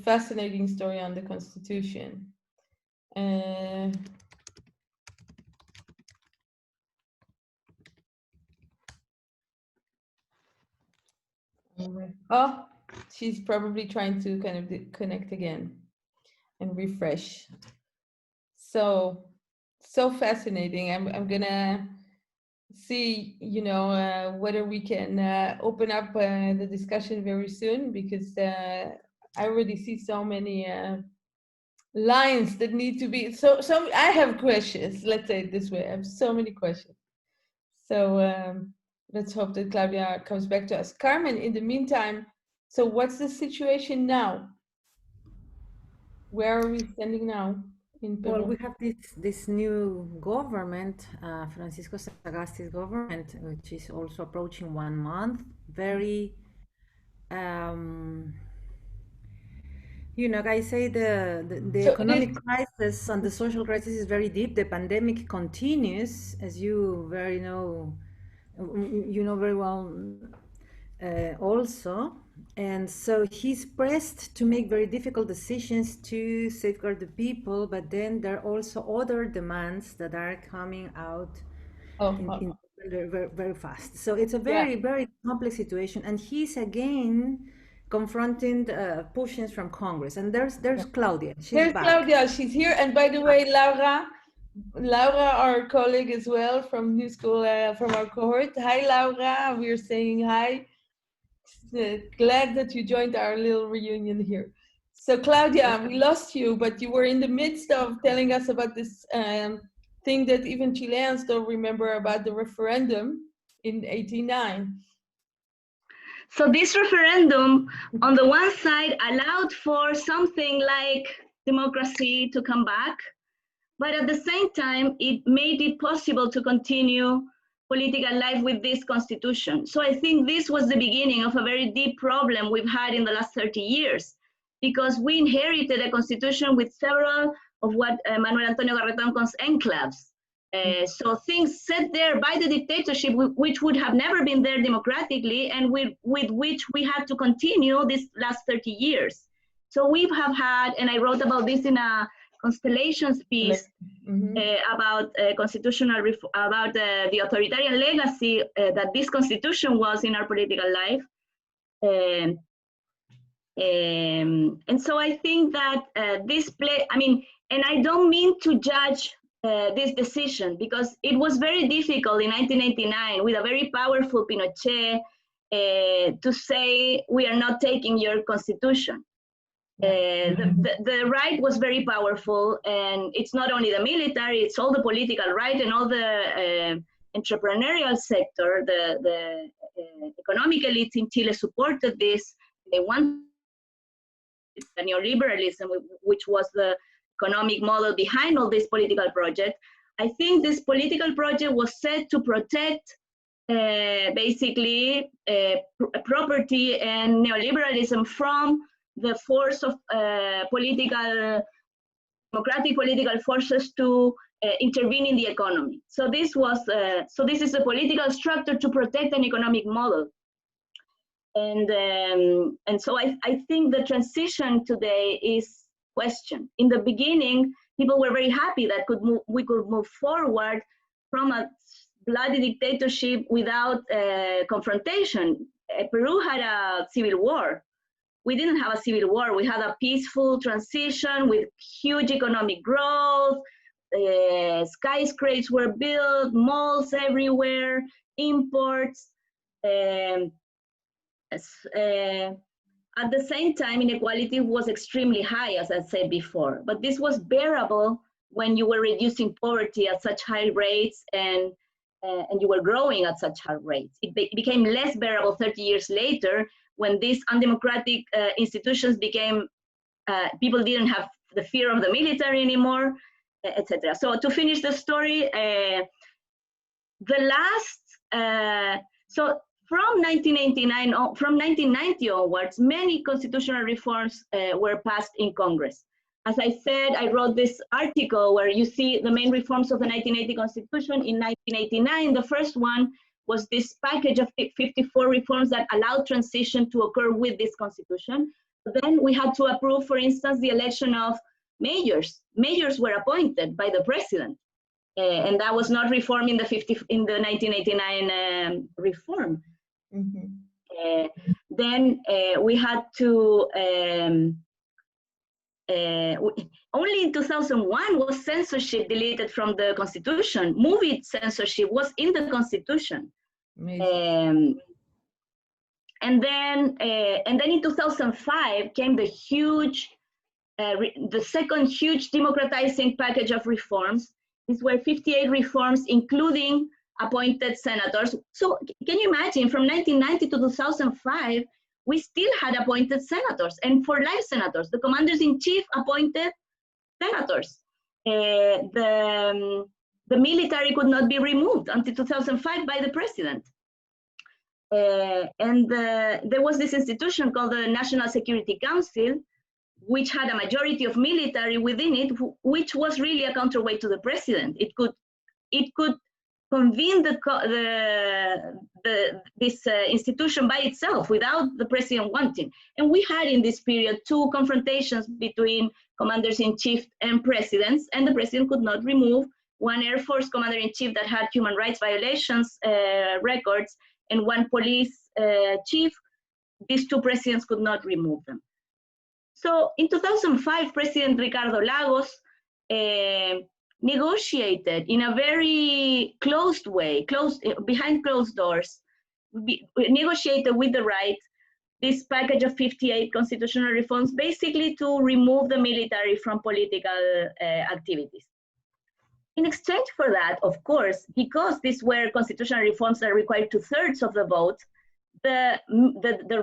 fascinating story on the Constitution. Oh, she's probably trying to kind of connect again and refresh. So fascinating. I'm gonna see, you know, whether we can open up the discussion very soon, because I already see so many lines that need to be. So I have questions. Let's say it this way. I have so many questions. So let's hope that Claudia comes back to us. Carmen, in the meantime, so what's the situation now? Where are we standing now in Peru? Well, we have this new government, Francisco Sagasti's government, which is also approaching 1 month. Very, you know, I say the So economic crisis and the social crisis is very deep. The pandemic continues, as you you know very well, also. And so he's pressed to make very difficult decisions to safeguard the people, but then there are also other demands that are coming out very, very fast. So it's a very complex situation, and he's again confronting pushings from Congress. And there's Claudia. There's back. Claudia. She's here. And by the way, Laura, our colleague as well from New School, from our cohort. Hi, Laura. We're saying hi. Glad that you joined our little reunion here. So Claudia, we lost you, but you were in the midst of telling us about this thing that even Chileans don't remember about the referendum in '89. So this referendum, on the one side, allowed for something like democracy to come back, but at the same time, it made it possible to continue political life with this constitution. So I think this was the beginning of a very deep problem we've had in the last 30 years, because we inherited a constitution with several of what Manuel Antonio Garretón calls enclaves. So things set there by the dictatorship, which would have never been there democratically, and with which we had to continue this last 30 years. So we have had, and I wrote about this in a Constellations piece about constitutional about the authoritarian legacy that this constitution was in our political life. And so I think that and I don't mean to judge this decision, because it was very difficult in 1989 with a very powerful Pinochet to say, we are not taking your constitution. The right was very powerful, and it's not only the military, it's all the political right and all the entrepreneurial sector. The economic elites in Chile supported this. They wanted the neoliberalism, which was the economic model behind all this political project. I think this political project was set to protect basically property and neoliberalism from the force of democratic political forces to intervene in the economy. So this is a political structure to protect an economic model. And so I think the transition today is questioned. In the beginning, people were very happy that we could move forward from a bloody dictatorship without confrontation. Peru had a civil war. We didn't have a civil war. We had a peaceful transition with huge economic growth. Skyscrapers were built, malls everywhere, imports. At the same time, inequality was extremely high, as I said before, but this was bearable when you were reducing poverty at such high rates and you were growing at such high rates. It became less bearable 30 years later when these undemocratic institutions became, people didn't have the fear of the military anymore, etc. So to finish the story, so from 1989, from 1990 onwards, many constitutional reforms were passed in Congress. As I said, I wrote this article where you see the main reforms of the 1980 Constitution. In 1989, the first one was this package of 54 reforms that allowed transition to occur with this Constitution. But then we had to approve, for instance, the election of mayors. Mayors were appointed by the president. And that was not reformed in the 1989 reform. Mm-hmm. Then we had to, only in 2001 was censorship deleted from the Constitution. Movie censorship was in the Constitution. And then in 2005 came the huge, the second huge democratizing package of reforms. These were 58 reforms, including appointed senators. So can you imagine, from 1990 to 2005, we still had appointed senators, and for life senators. The commanders-in-chief appointed senators. The military could not be removed until 2005 by the president. There was this institution called the National Security Council, which had a majority of military within it, which was really a counterweight to the president. It could convene this institution by itself without the president wanting. And we had in this period 2 confrontations between commanders-in-chief and presidents, and the president could not remove one Air Force commander-in-chief that had human rights violations records, and one police chief. These 2 presidents could not remove them. So in 2005, President Ricardo Lagos negotiated in a very closed way, behind closed doors, negotiated with the right this package of 58 constitutional reforms, basically to remove the military from political activities. In exchange for that, of course, because these were constitutional reforms that required 2/3 of the vote, the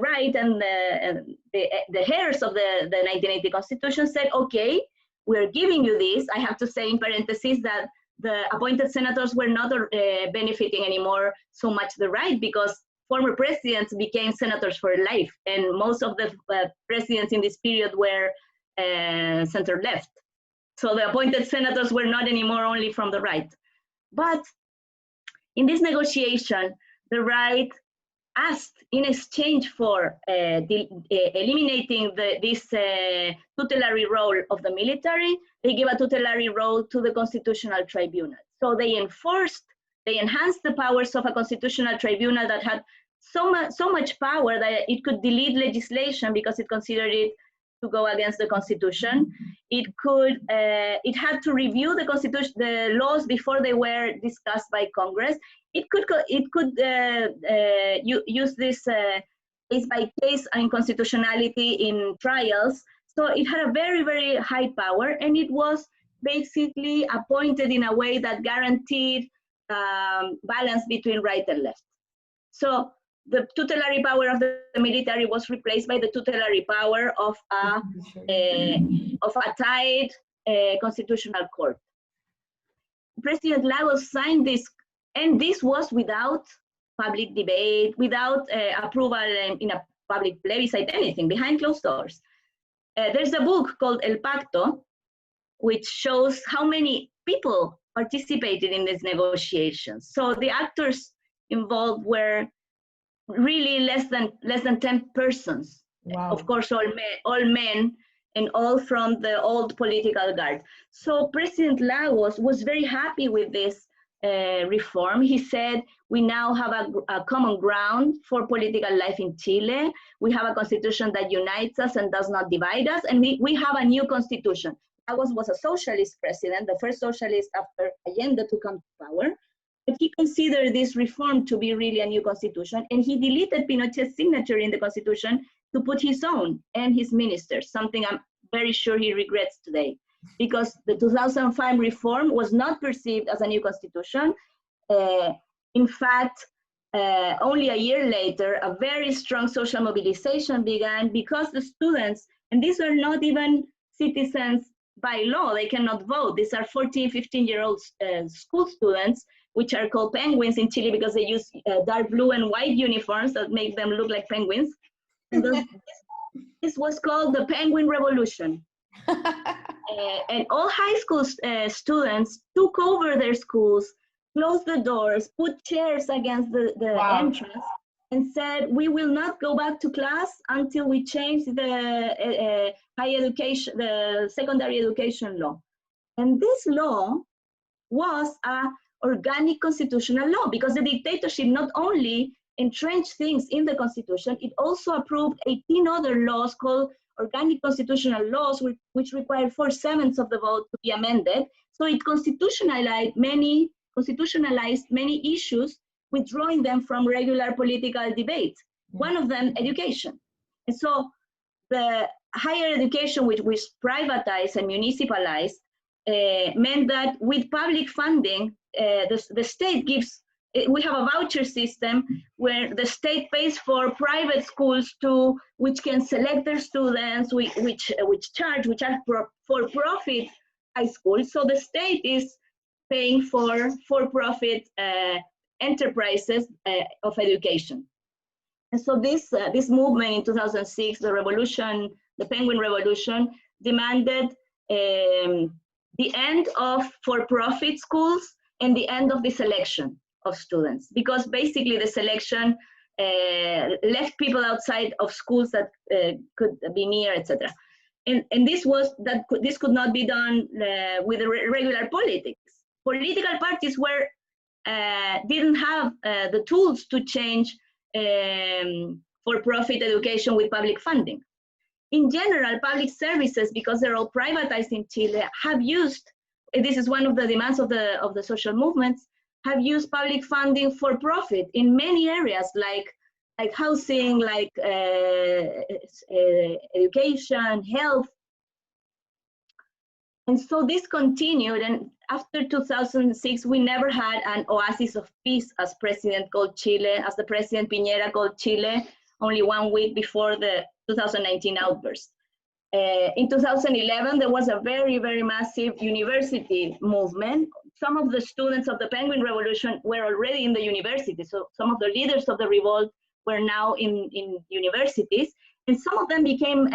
right and the heirs of the 1980 Constitution said, okay, we're giving you this. I have to say in parentheses that the appointed senators were not benefiting anymore so much the right, because former presidents became senators for life, and most of the presidents in this period were center-left. So the appointed senators were not anymore only from the right. But in this negotiation, the right asked, in exchange for eliminating this tutelary role of the military, they gave a tutelary role to the Constitutional Tribunal. So they enhanced the powers of a Constitutional Tribunal that had so much power that it could delete legislation because it considered it to go against the Constitution. It had to review the Constitution, the laws before they were discussed by Congress. It could use this case-by-case unconstitutionality in trials. So it had a very, very high power, and it was basically appointed in a way that guaranteed balance between right and left. So the tutelary power of the military was replaced by the tutelary power of a tied constitutional court. President Lagos signed this, and this was without public debate, without approval in a public plebiscite, anything, behind closed doors. There's a book called El Pacto, which shows how many people participated in these negotiations. So the actors involved were really less than 10 persons. Wow. Of course, all men, and all from the old political guard. So President Lagos was very happy with this reform. He said, we now have a common ground for political life in Chile. We have a constitution that unites us and does not divide us, and we have a new constitution. Lagos was a socialist president, the first socialist after Allende to come to power. But he considered this reform to be really a new constitution, and he deleted Pinochet's signature in the constitution to to put his own and his ministers, something I'm very sure he regrets today, because the 2005 reform was not perceived as a new constitution. In fact, only a year later, a very strong social mobilization began because the students, and these are not even citizens by law, they cannot vote. These are 14, 15-year-old school students, which are called penguins in Chile because they use dark blue and white uniforms that make them look like penguins. And this was called the Penguin Revolution. And all high school students took over their schools, closed the doors, put chairs against the Wow. entrance, and said, we will not go back to class until we change the higher education, the secondary education law. And this law was an organic constitutional law, because the dictatorship not only entrenched things in the constitution, it also approved 18 other laws called organic constitutional laws, which required 4/7 of the vote to be amended. So it constitutionalized many issues, withdrawing them from regular political debate. One of them, education. And so the higher education, which was privatized and municipalized, meant that with public funding, the state gives, we have a voucher system where the state pays for private schools which can select their students, which are for-profit high schools. So the state is paying for-profit enterprises of education. And so this movement in 2006, the revolution, the Penguin Revolution, demanded the end of for-profit schools and the end of the selection of students, because basically the selection left people outside of schools that could be near, etc. And this could not be done with regular politics. Political parties didn't have the tools to change for-profit education with public funding. In general, public services, because they're all privatized in Chile, have used, this is one of the demands of the social movements, have used public funding for profit in many areas, like housing, like education, health. And so this continued, and after 2006, we never had an oasis of peace, as President called Chile, as the President Piñera called Chile, only 1 week before the 2019 outburst. In 2011, there was a very, very massive university movement. Some of the students of the Penguin Revolution were already in the university. So some of the leaders of the revolt were now in universities, and some of them became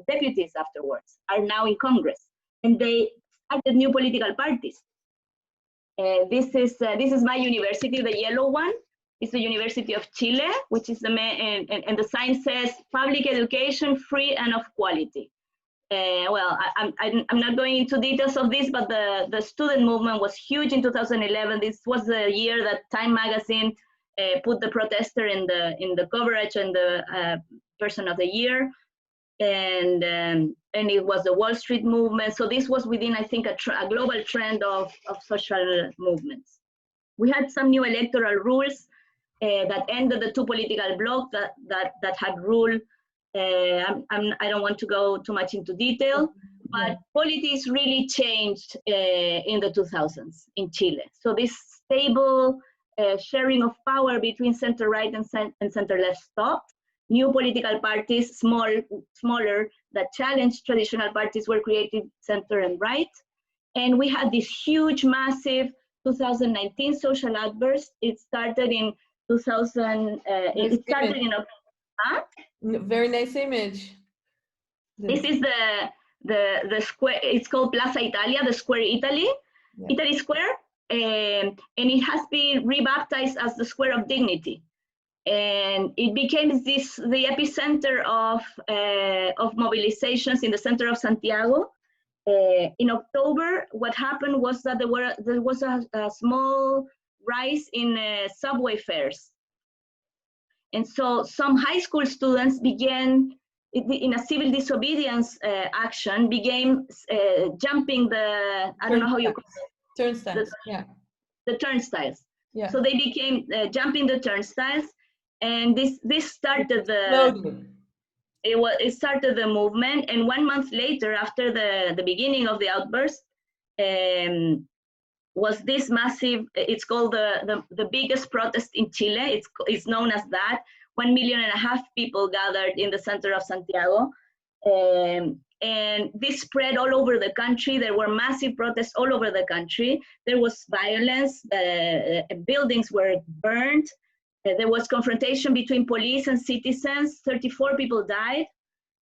deputies afterwards, are now in Congress, and they started new political parties. This is my university, the yellow one. It's the University of Chile, which is and the sign says public education, free and of quality. Well, I'm not going into details of this, but the student movement was huge in 2011. This was the year that Time magazine put the protester in the coverage and the person of the year, and it was the Wall Street movement. So this was within, I think, a global trend of social movements. We had some new electoral rules that ended the two political blocs that had ruled. I don't want to go too much into detail, but politics really changed in the 2000s in Chile. So this stable sharing of power between center-right and center-left stopped. New political parties, smaller, that challenged traditional parties were created center and right. And we had this huge, massive 2019 social outburst. It started in 2000, it started in very nice image. This is the square. It's called Plaza Italia, the Square Italy, Italy Square, and it has been rebaptized as the Square of Dignity, and it became the epicenter of mobilizations in the center of Santiago. In October, what happened was that there was a small rise in subway fares. And so some high school students began, in a civil disobedience action, began jumping I don't know how you call it. Turnstiles, the turnstiles. Yeah. So they became jumping the turnstiles, and this started it started the movement, and 1 month later, after the beginning of the outburst, was this massive, it's called the biggest protest in Chile. It's known as that. 1.5 million people gathered in the center of Santiago. And this spread all over the country. There were massive protests all over the country. There was violence, buildings were burned. There was confrontation between police and citizens. 34 people died.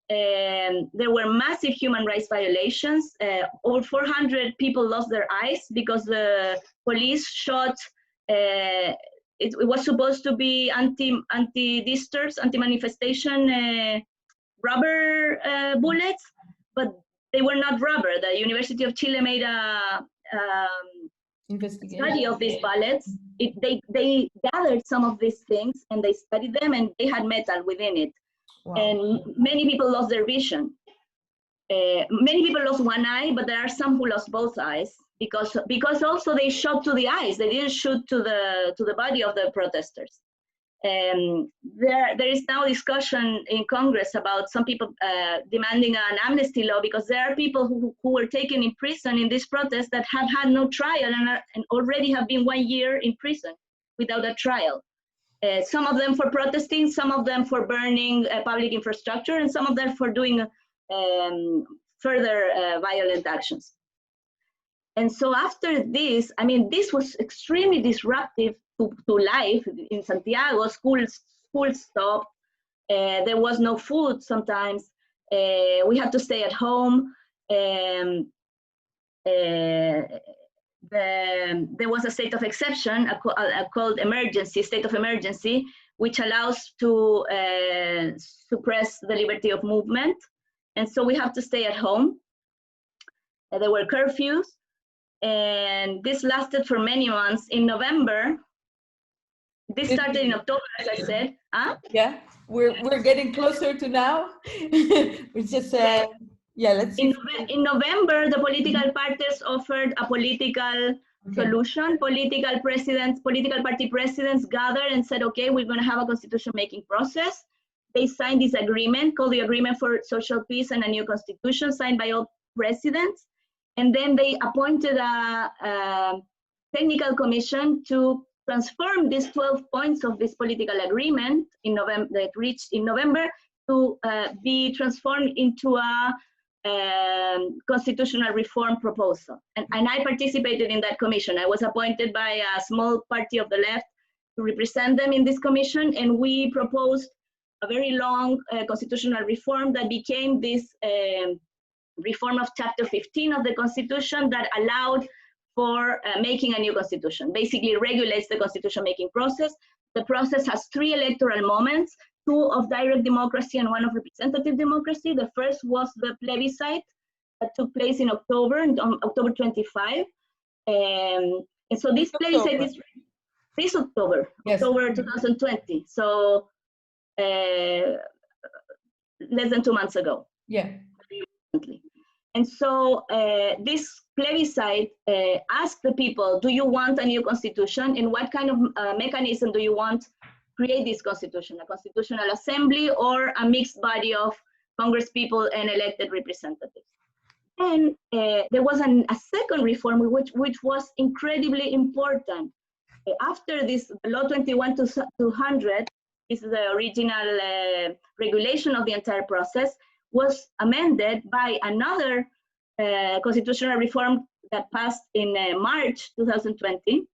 There were massive human rights violations. Over 400 people lost their eyes because the police shot, it was supposed to be anti-disturbs, anti-manifestation rubber bullets, but they were not rubber. The University of Chile made a study of these bullets. They gathered some of these things and they studied them, and they had metal within it. Wow. And many people lost their vision. Many people lost one eye, but there are some who lost both eyes because also they shot to the eyes. They didn't shoot to the body of the protesters. There is now discussion in Congress about some people demanding an amnesty law, because there are people who were taken in prison in this protest that have had no trial and already have been 1 year in prison without a trial. Some of them for protesting, some of them for burning public infrastructure, and some of them for doing further violent actions. And so after this, I mean, this was extremely disruptive to life in Santiago. Schools stopped. There was no food sometimes. We had to stay at home. There was a state of exception, called emergency, state of emergency, which allows to suppress the liberty of movement. And so we have to stay at home. There were curfews, and this lasted for many months. In November, this started in October, as I said. Huh? Yeah, we're getting closer to now. We just yeah, let's see. In November, the political parties offered a political solution. Political party presidents gathered and said, okay, we're going to have a constitution-making process. They signed this agreement called the Agreement for Social Peace and a New Constitution, signed by all presidents. And then they appointed a technical commission to transform these 12 points of this political agreement in November, that reached in November, to be transformed into a constitutional reform proposal. And I participated in that commission. I was appointed by a small party of the left to represent them in this commission, and we proposed a very long constitutional reform that became this reform of Chapter 15 of the Constitution that allowed for making a new constitution. Basically regulates the constitution-making process. The process has 3 electoral moments, 2 of direct democracy and 1 of representative democracy. The first was the plebiscite that took place in October, on October 25. And so this plebiscite is this October, yes. October 2020. So less than 2 months ago. Yeah. And so this plebiscite asked the people, do you want a new constitution? And what kind of mechanism do you want to create this constitution? A constitutional assembly or a mixed body of Congress people and elected representatives? And there was a second reform which was incredibly important. After this Law 21-200, is the original regulation of the entire process, was amended by another constitutional reform that passed in March 2020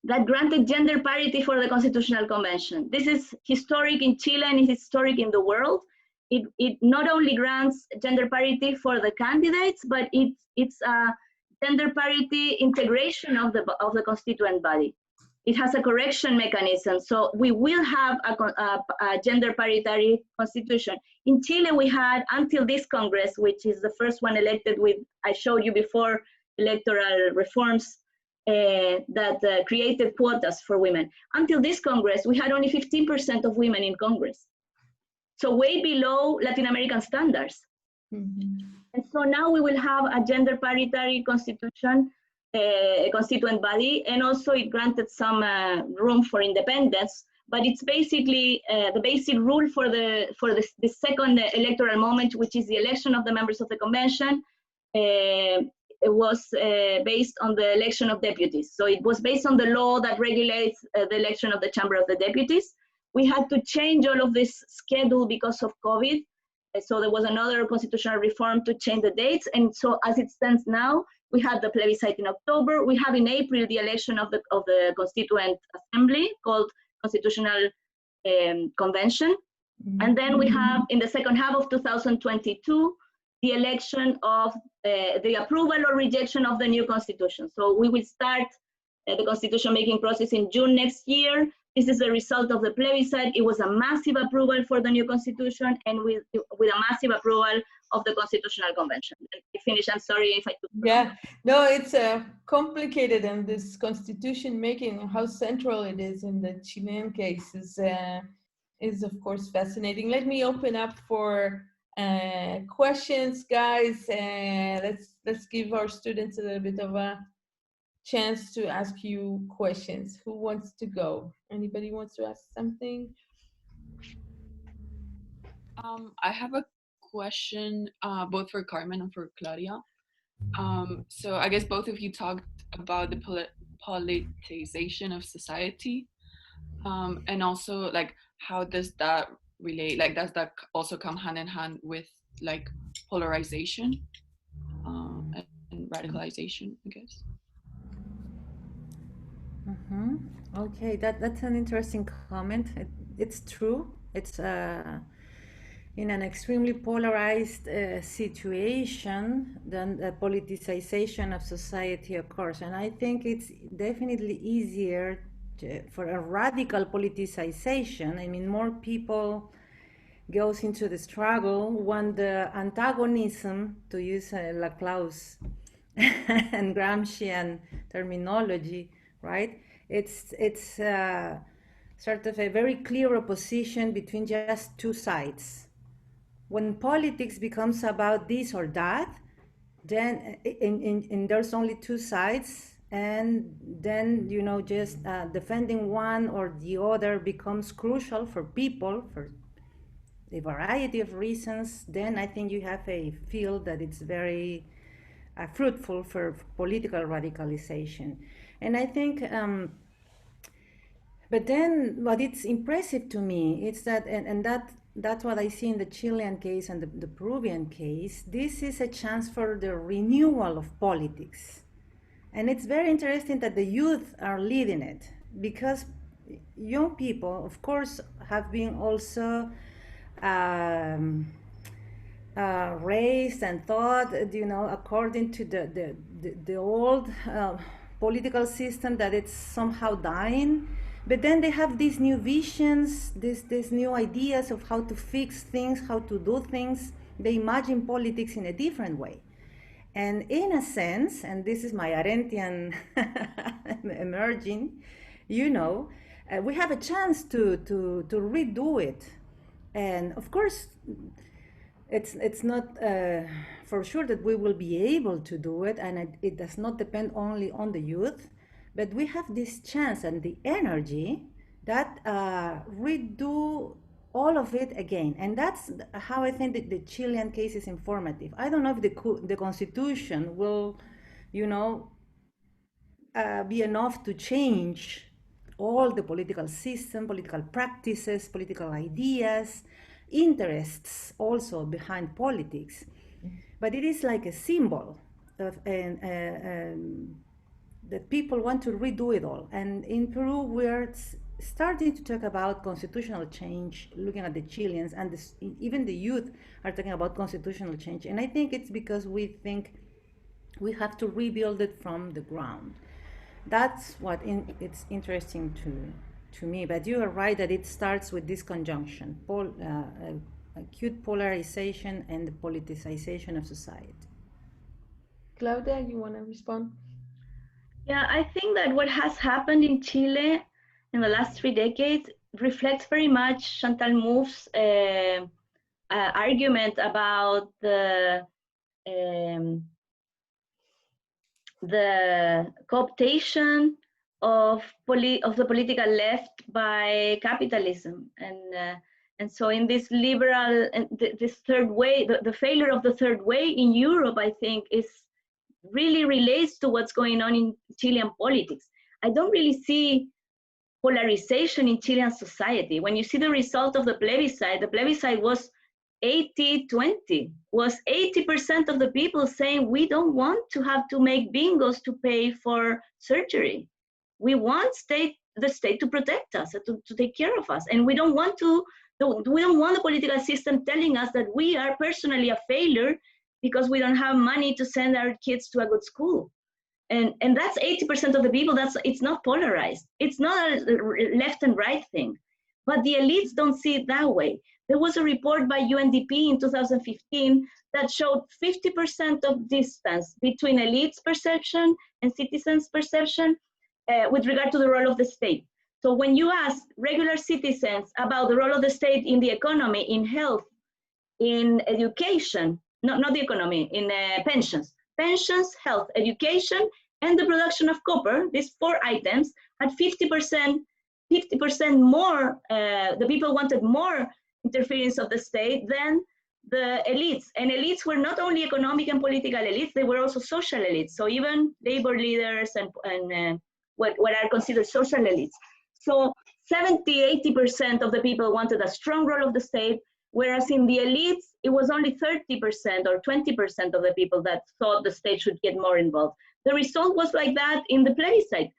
that granted gender parity for the Constitutional Convention. This is historic in Chile and is historic in the world. It not only grants gender parity for the candidates, but it's a gender parity integration of the constituent body. It has a correction mechanism, so we will have a gender parity constitution. In Chile, we had, until this Congress, which is the first one elected with, I showed you before, electoral reforms that created quotas for women. Until this Congress, we had only 15% of women in Congress. So way below Latin American standards. Mm-hmm. And so now we will have a gender parity constitution, a constituent body, and also it granted some room for independence but it's basically the basic rule for the second electoral moment, which is the election of the members of the convention. It was based on the election of deputies. So it was based on the law that regulates the election of the Chamber of the Deputies. We had to change all of this schedule because of COVID. So there was another constitutional reform to change the dates. And so as it stands now, we have the plebiscite in October. We have in April the election of the Constituent Assembly called Constitutional Convention. And then we have in the second half of 2022, the election of the approval or rejection of the new constitution. So we will start the constitution making process in June next year. This is the result of the plebiscite. It was a massive approval for the new constitution and with a massive approval of the constitutional convention. I finish, I'm sorry if I took. Yeah, no, it's complicated, and this constitution making, how central it is in the Chilean case is of course fascinating. Let me open up for questions, guys. Let's give our students a little bit of a chance to ask you questions. Who wants to go? Anybody wants to ask something? I have a question both for Carmen and for Claudia. So I guess both of you talked about the politicization of society, and also like how does that relate? Like does that also come hand in hand with like polarization and radicalization, I guess? Okay, that's an interesting comment. It's true. It's in an extremely polarized situation, then the politicization of society occurs. And I think it's definitely easier for a radical politicization. I mean, more people goes into the struggle when the antagonism, to use Laclau's and Gramscian terminology, right? It's sort of a very clear opposition between just two sides. When politics becomes about this or that, then there's only two sides, and then just defending one or the other becomes crucial for people for a variety of reasons. Then I think you have a field that it's very fruitful for political radicalization. And I think, but then what it's impressive to me is that, and that's what I see in the Chilean case and the Peruvian case, this is a chance for the renewal of politics. And it's very interesting that the youth are leading it, because young people, of course, have been also raised and thought, according to the old political system, that it's somehow dying. But then they have these new visions, these new ideas of how to fix things, how to do things. They imagine politics in a different way. And in a sense, and this is my Arendtian emerging, we have a chance to redo it. And of course, it's not for sure that we will be able to do it, and it does not depend only on the youth, but we have this chance and the energy that redo all of it again. And that's how I think that the Chilean case is informative. I don't know if the constitution will, be enough to change all the political system, political practices, political ideas, interests also behind politics. But it is like a symbol of that people want to redo it all. And in Peru, we're starting to talk about constitutional change, looking at the Chileans, and even the youth are talking about constitutional change. And I think it's because we think we have to rebuild it from the ground. That's what it's interesting to me. But you are right that it starts with this conjunction, acute polarization and the politicization of society. Claudia, you want to respond? Yeah, I think that what has happened in Chile in the last 3 decades reflects very much Chantal Mouffe's argument about the cooptation of the political left by capitalism, and so in this liberal and this third way, the failure of the third way in Europe, I think, is really relates to what's going on in Chilean politics. I don't really see polarization in Chilean society. When you see the result of the plebiscite was 80-20, was 80% of the people saying we don't want to have to make bingos to pay for surgery. We want the state to protect us, to take care of us, and we don't want the political system telling us that we are personally a failure because we don't have money to send our kids to a good school. And that's 80% of the people. It's not polarized. It's not a left and right thing. But the elites don't see it that way. There was a report by UNDP in 2015 that showed 50% of distance between elites' perception and citizens' perception with regard to the role of the state. So when you ask regular citizens about the role of the state in the economy, in health, in education, not the economy, in pensions, health, education, and the production of copper, these 4 items had 50% more, the people wanted more interference of the state than the elites. And elites were not only economic and political elites, they were also social elites. So even labor leaders and what are considered social elites. So 70-80% of the people wanted a strong role of the state, whereas in the elites, it was only 30% or 20% of the people that thought the state should get more involved. The result was like that in the plebiscite.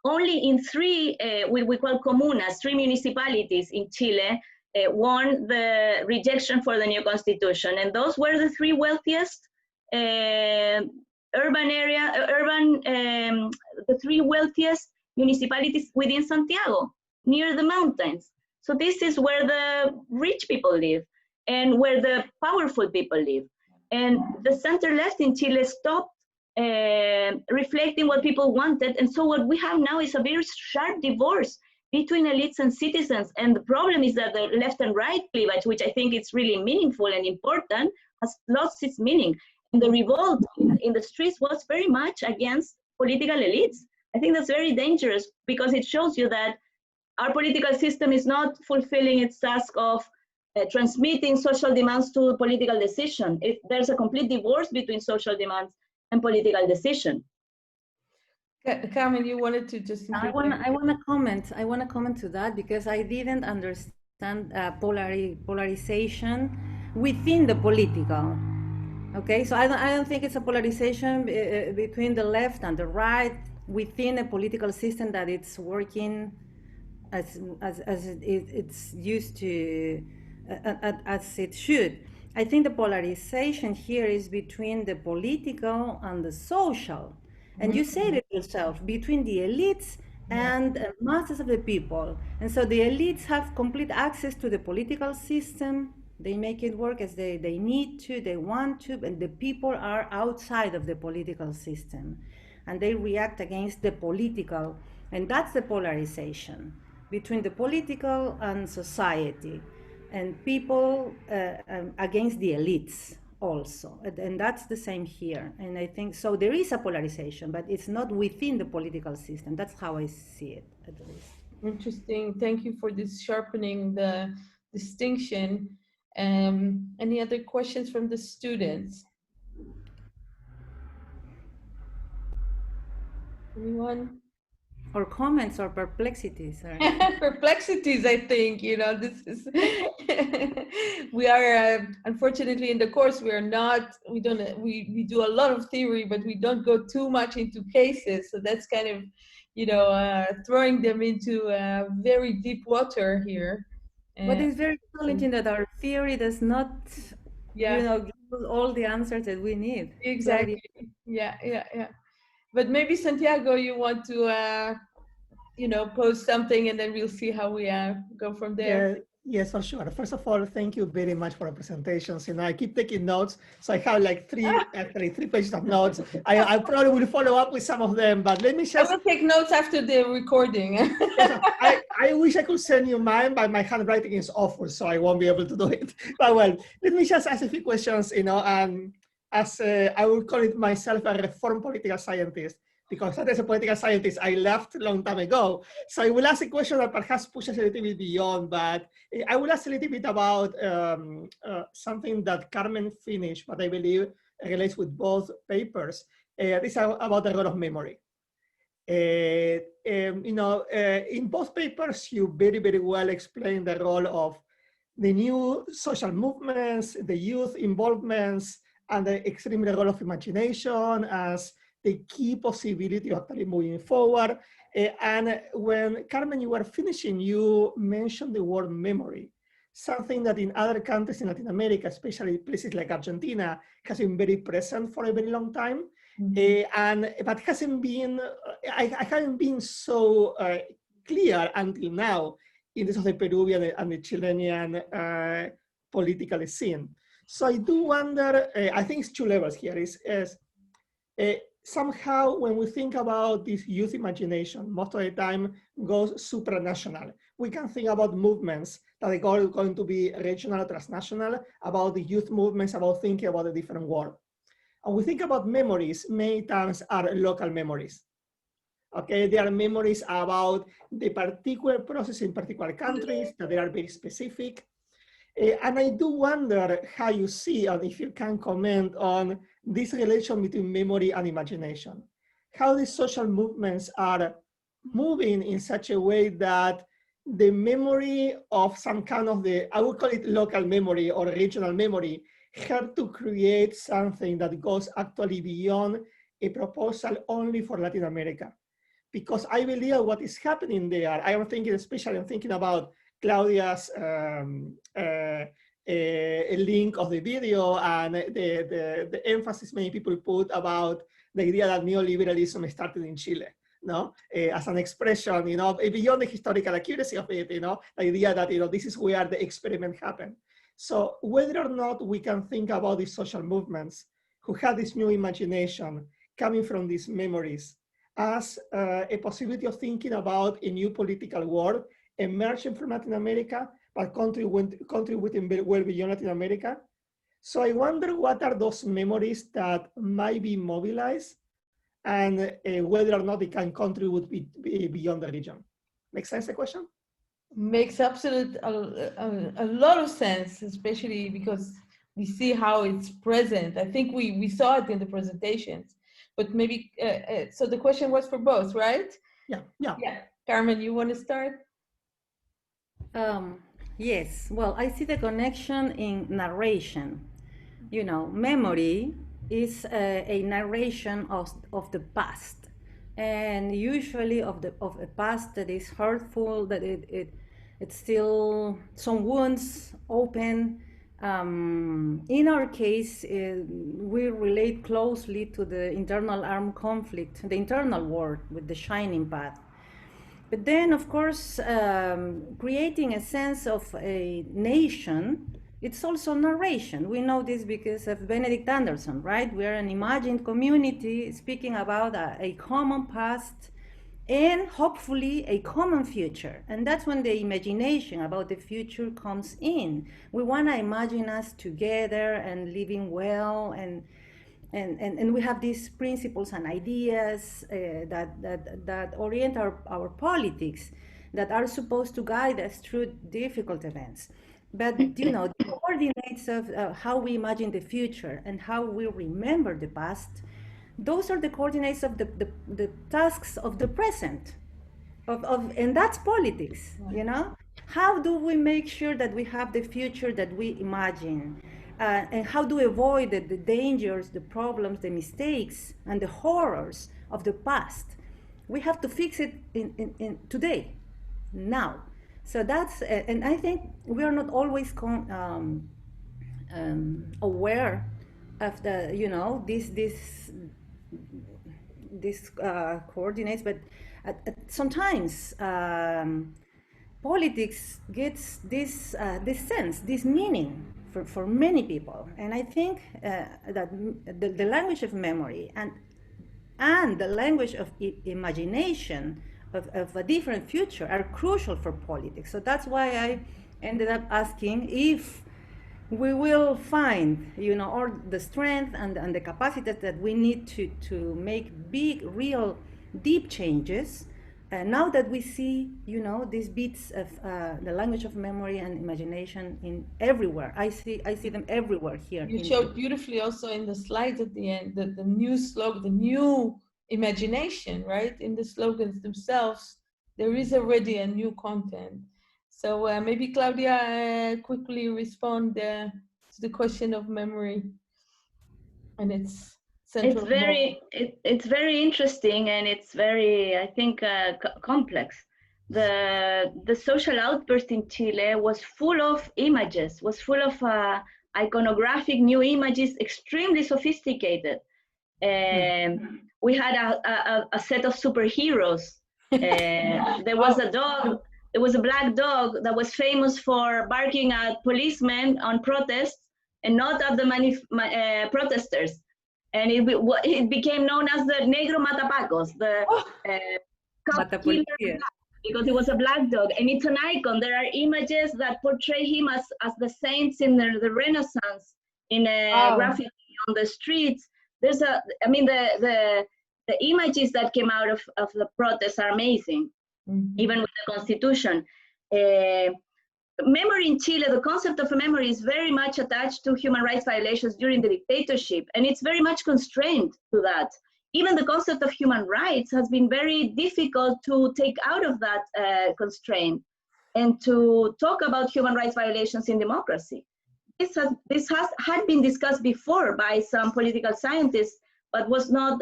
Only in 3, we call comunas, 3 municipalities in Chile, won the rejection for the new constitution. And those were the 3 wealthiest the 3 wealthiest municipalities within Santiago, near the mountains. So this is where the rich people live and where the powerful people live. And the center left in Chile stopped reflecting what people wanted. And so what we have now is a very sharp divorce between elites and citizens. And the problem is that the left and right cleavage, which I think is really meaningful and important, has lost its meaning. And the revolt in the streets was very much against political elites. I think that's very dangerous because it shows you that our political system is not fulfilling its task of transmitting social demands to political decision. There's a complete divorce between social demands and political decision. Carmen, you wanted to just... I want to comment to that because I didn't understand polarization within the political. Okay, so I don't think it's a polarization between the left and the right within a political system that it's working as it's used to, as it should. I think the polarization here is between the political and the social. And you said it yourself, between the elites and masses of the people. And so the elites have complete access to the political system. They make it work as they need to, they want to, and the people are outside of the political system. And they react against the political. And that's the polarization between the political and society. And people against the elites also. And that's the same here. And I think, so there is a polarization, but it's not within the political system. That's how I see it, at least. Interesting. Thank you for this sharpening the distinction. Any other questions from the students? Anyone? Or comments or perplexities. Or... Perplexities, I think, this is, we are, unfortunately in the course, we do a lot of theory, but we don't go too much into cases. So that's kind of, throwing them into very deep water here. But it's very challenging that our theory does not, give all the answers that we need. Exactly. Yeah. But maybe Santiago, you want to, post something, and then we'll see how we go from there. Yes, for sure. First of all, thank you very much for the presentations. I keep taking notes, so I have like three pages of notes. I probably will follow up with some of them, but let me just... I will take notes after the recording. I wish I could send you mine, but my handwriting is awful, so I won't be able to do it. But well, let me just ask a few questions, as I would call it myself, a reformed political scientist. because as a political scientist, I left a long time ago. So I will ask a question that perhaps pushes a little bit beyond, but I will ask a little bit about something that Carmen finished, but I believe relates with both papers. This is about the role of memory. In both papers, you very, very well explain the role of the new social movements, the youth involvements, and the extreme role of imagination as the key possibility of actually moving forward. And when, Carmen, you were finishing, you mentioned the word memory, something that in other countries in Latin America, especially places like Argentina, has been very present for a very long time. But hasn't been, I haven't been so clear until now in terms of the Peruvian and the Chilean political scene. So I do wonder, I think it's two levels here, somehow when we think about this youth imagination, most of the time goes supranational. We can think about movements that are going to be regional or transnational, about the youth movements, about thinking about a different world. And we think about memories, many times are local memories. Okay, there are memories about the particular process in particular countries that they are very specific. And I do wonder how you see, and if you can comment on this relation between memory and imagination, how these social movements are moving in such a way that the memory of some kind of I would call it local memory or regional memory, help to create something that goes actually beyond a proposal only for Latin America. Because I believe what is happening there, I'm thinking about Claudia's link of the video and the emphasis many people put about the idea that neoliberalism started in Chile, as an expression, beyond the historical accuracy of it, the idea that, this is where the experiment happened. So whether or not we can think about these social movements who have this new imagination coming from these memories as a possibility of thinking about a new political world emerging from Latin America, but contributing well beyond Latin America. So I wonder what are those memories that might be mobilized and whether or not they can contribute beyond the region. Make sense, the question? Makes a lot of sense, especially because we see how it's present. I think we saw it in the presentations, but maybe, so the question was for both, right? Yeah. Carmen, you want to start? Yes, well, I see the connection in narration. Memory is a narration of the past, and usually of a past that is hurtful, that it's still some wounds open. In our case, we relate closely to the internal armed conflict, the internal war with the shining path. But then, of course, creating a sense of a nation, it's also narration. We know this because of Benedict Anderson, right? We are an imagined community speaking about a common past and hopefully a common future. And that's when the imagination about the future comes in. We want to imagine us together and living well, and we have these principles and ideas that orient our politics, that are supposed to guide us through difficult events. But the coordinates of how we imagine the future and how we remember the past, those are the coordinates of the tasks of the present, and that's politics. How do we make sure that we have the future that we imagine? And how do we avoid the dangers, the problems, the mistakes, and the horrors of the past? We have to fix it in today, now. So that's, and I think we are not always aware of these coordinates, but sometimes politics gets this sense, this meaning for many people. And I think that the language of memory and the language of imagination of a different future are crucial for politics. So that's why I ended up asking if we will find, all the strength and the capacity that we need to make big, real, deep changes. Now that we see, these bits of the language of memory and imagination in everywhere, I see them everywhere here. You showed beautifully also in the slides at the end that the new slogan, the new imagination, right? In the slogans themselves, there is already a new content. So maybe Claudia quickly respond to the question of memory and its central role. It's very interesting, and it's very, I think, complex. The social outburst in Chile was full of images, was full of iconographic new images, extremely sophisticated. We had a set of superheroes. There was a dog. There was a black dog that was famous for barking at policemen on protests and not at the protesters. And it became known as the Negro Matapacos, the cop killer, because it was a black dog. And it's an icon. There are images that portray him as the saints in the Renaissance, in graffiti on the streets. There's the images that came out of the protests are amazing, even with the Constitution. Memory in Chile, the concept of a memory is very much attached to human rights violations during the dictatorship, and it's very much constrained to that. Even the concept of human rights has been very difficult to take out of that constraint and to talk about human rights violations in democracy. This had been discussed before by some political scientists, but was not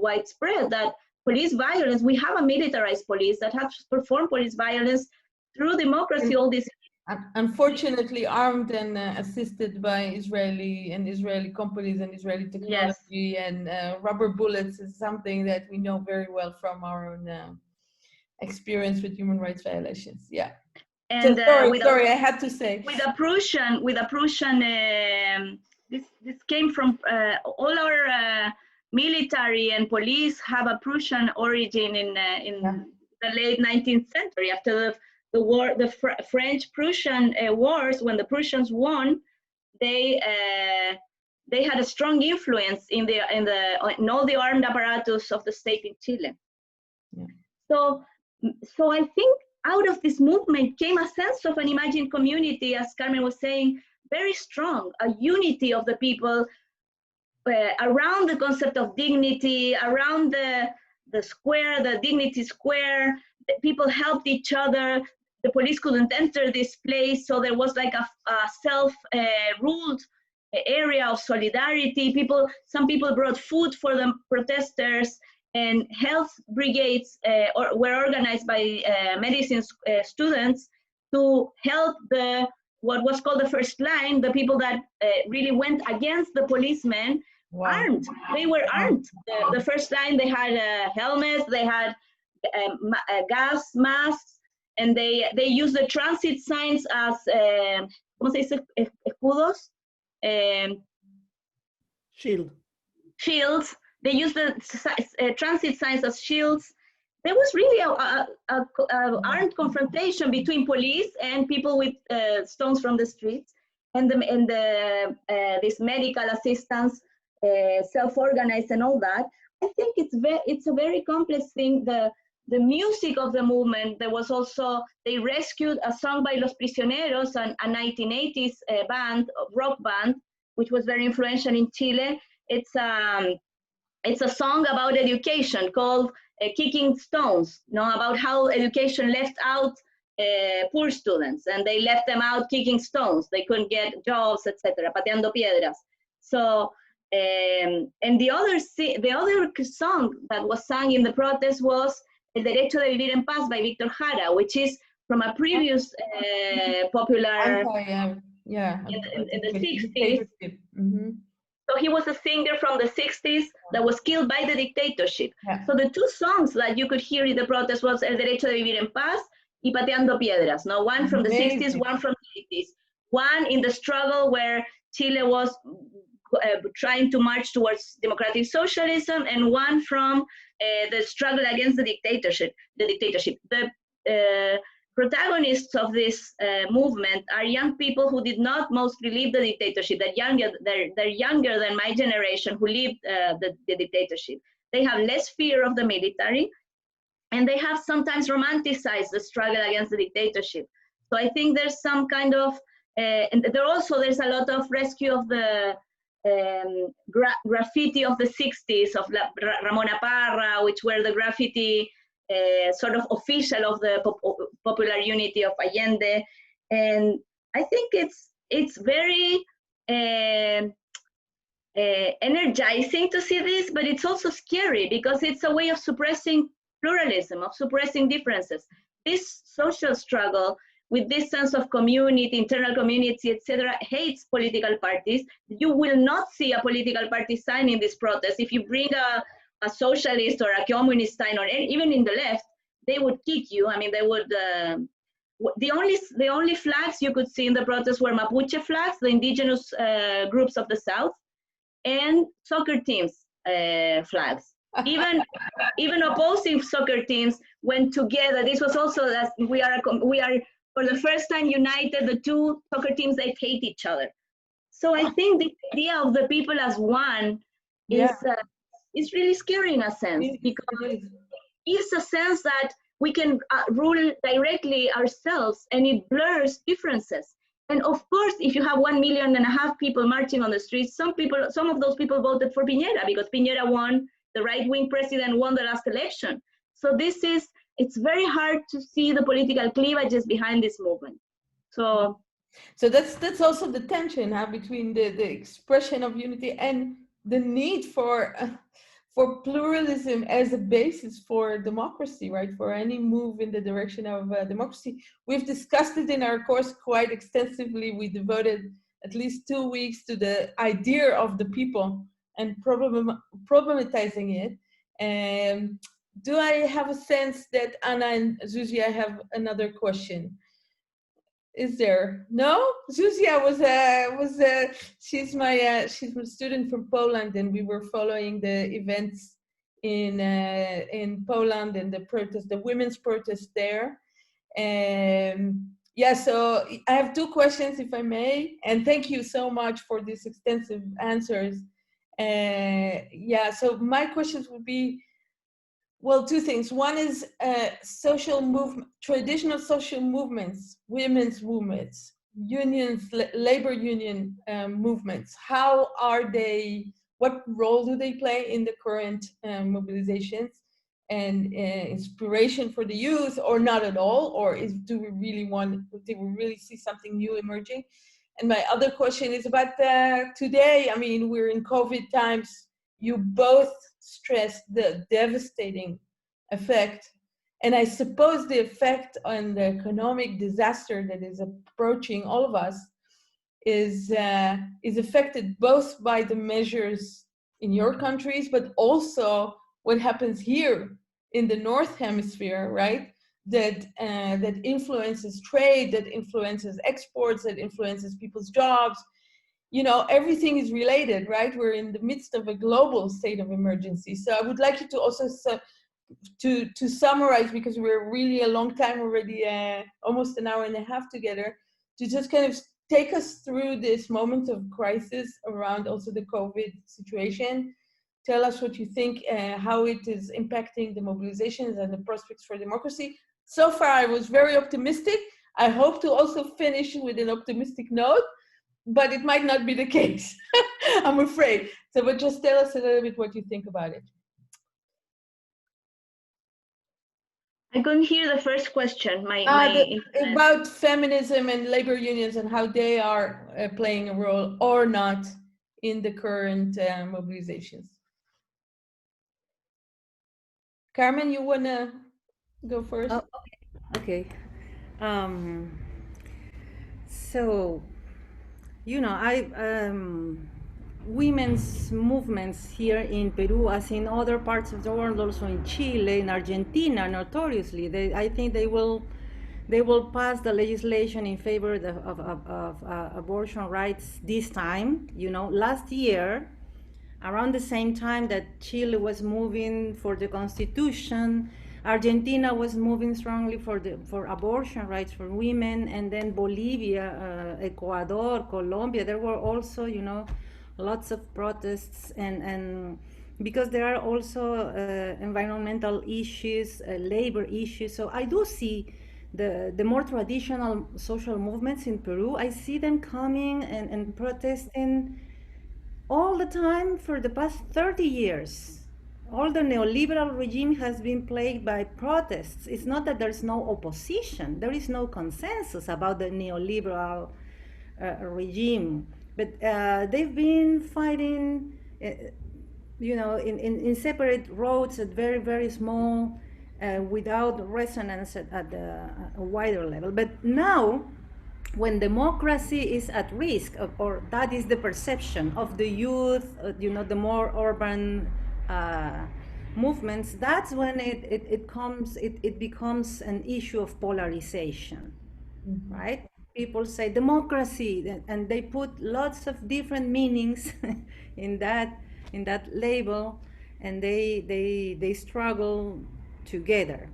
widespread, that police violence, we have a militarized police that has performed police violence through democracy all this. Unfortunately, armed and assisted by Israeli companies and Israeli technology. Yes. And rubber bullets is something that we know very well from our own experience with human rights violations. Yeah. And so sorry, I had to say. With a Prussian, this came from all our military and police have a Prussian origin in the late 19th century. After the war, the French-Prussian wars, when the Prussians won, they had a strong influence in all the armed apparatus of the state in Chile. Yeah. So I think out of this movement came a sense of an imagined community, as Carmen was saying, very strong, a unity of the people around the concept of dignity, around the square, the dignity square. People helped each other. The police couldn't enter this place, so there was like a self-ruled area of solidarity. Some people brought food for the protesters, and health brigades were organized by medicine students to help what was called the first line, the people that really went against the policemen. Wow. Armed. They were armed. The first line, they had helmets, they had gas masks, and they used the transit signs as ¿cómo se dice? Escudos. Shields. They used the transit signs as shields. There was really a armed confrontation between police and people with stones from the streets, and this medical assistance, self-organized and all that. I think it's a very complex thing. The music of the movement, there was also, they rescued a song by Los Prisioneros, a 1980s rock band, which was very influential in Chile. It's a song about education called Kicking Stones, about how education left out poor students, and they left them out kicking stones. They couldn't get jobs, etc., pateando piedras. So, and the other song that was sung in the protest was El Derecho de Vivir en Paz by Víctor Jara, which is from a previous popular in the 60s. Mm-hmm. So he was a singer from the 60s that was killed by the dictatorship. Yeah. So the two songs that you could hear in the protest was El Derecho de Vivir en Paz y Pateando Piedras. No, one from the 60s, one from the 80s. One in the struggle where Chile was trying to march towards democratic socialism, and one from the struggle against the dictatorship. protagonists of this movement are young people who did not mostly live the dictatorship. They're younger than my generation who lived the dictatorship. They have less fear of the military, and they have sometimes romanticized the struggle against the dictatorship. So I think there's some kind of, and there's a lot of rescue of the graffiti of the 60s of Ramona Parra, which were the graffiti sort of official of the popular unity of Allende. And I think it's very energizing to see this, but it's also scary because it's a way of suppressing pluralism, of suppressing differences. This social struggle with this sense of community, internal community, etc., hates political parties. You will not see a political party sign in this protest. If you bring a socialist or a communist sign, or even in the left, they would kick you. I mean, they would. The only flags you could see in the protest were Mapuche flags, the indigenous groups of the South, and soccer teams flags. Even opposing soccer teams went together. This was also that we are for the first time united. The two soccer teams, they hate each other. So I think the idea of the people as one is really scary in a sense, because it gives a sense that we can rule directly ourselves, and it blurs differences. And of course, if you have 1.5 million people marching on the streets, some of those people voted for Piñera because Piñera won, the right-wing president won the last election. So it's very hard to see the political cleavages behind this movement. So that's also the tension between the expression of unity and the need for pluralism as a basis for democracy, right? For any move in the direction of democracy. We've discussed it in our course quite extensively. We devoted at least 2 weeks to the idea of the people and problematizing it. Do I have a sense that Anna and Zuzia have another question? Is there? No? Zuzia she's my student from Poland, and we were following the events in Poland and the women's protest there. So I have 2 questions, if I may, and thank you so much for these extensive answers. So my questions would be, well, 2 things. One is traditional social movements, women's movements, unions, labor union movements. How are they? What role do they play in the current mobilizations and inspiration for the youth, or not at all? Or do we really see something new emerging? And my other question is about today. I mean, we're in COVID times. You both stressed the devastating effect, and I suppose the effect on the economic disaster that is approaching all of us is affected both by the measures in your countries, but also what happens here in the North Hemisphere, right? That influences trade, that influences exports, that influences people's jobs. You know, everything is related, right? We're in the midst of a global state of emergency. So I would like you to also to summarize, because we're really a long time already, almost an hour and a half together, to just kind of take us through this moment of crisis around also the COVID situation. Tell us what you think, how it is impacting the mobilizations and the prospects for democracy. So far, I was very optimistic. I hope to also finish with an optimistic note, but it might not be the case, I'm afraid. So, but just tell us a little bit what you think about it. I couldn't hear the first question. About feminism and labor unions and how they are playing a role or not in the current mobilizations. Carmen, you want to go first? Oh, okay. So, you know, women's movements here in Peru, as in other parts of the world, also in Chile, in Argentina, notoriously, I think they will pass the legislation in favor of abortion rights this time. You know, last year, around the same time that Chile was moving for the constitution, Argentina was moving strongly for abortion rights for women, and then Bolivia, Ecuador, Colombia. There were also, you know, lots of protests, and because there are also environmental issues, labor issues. So I do see the more traditional social movements in Peru. I see them coming and protesting all the time for the past 30 years. All the neoliberal regime has been plagued by protests. It's not that there's no opposition, there is no consensus about the neoliberal regime, but they've been fighting, you know, in separate roads at very, very small, without resonance at a wider level. But now, when democracy is at risk, or that is the perception of the youth, you know, the more urban movements, that's when it becomes an issue of polarization, right? People say democracy, and they put lots of different meanings in that label, and they struggle together.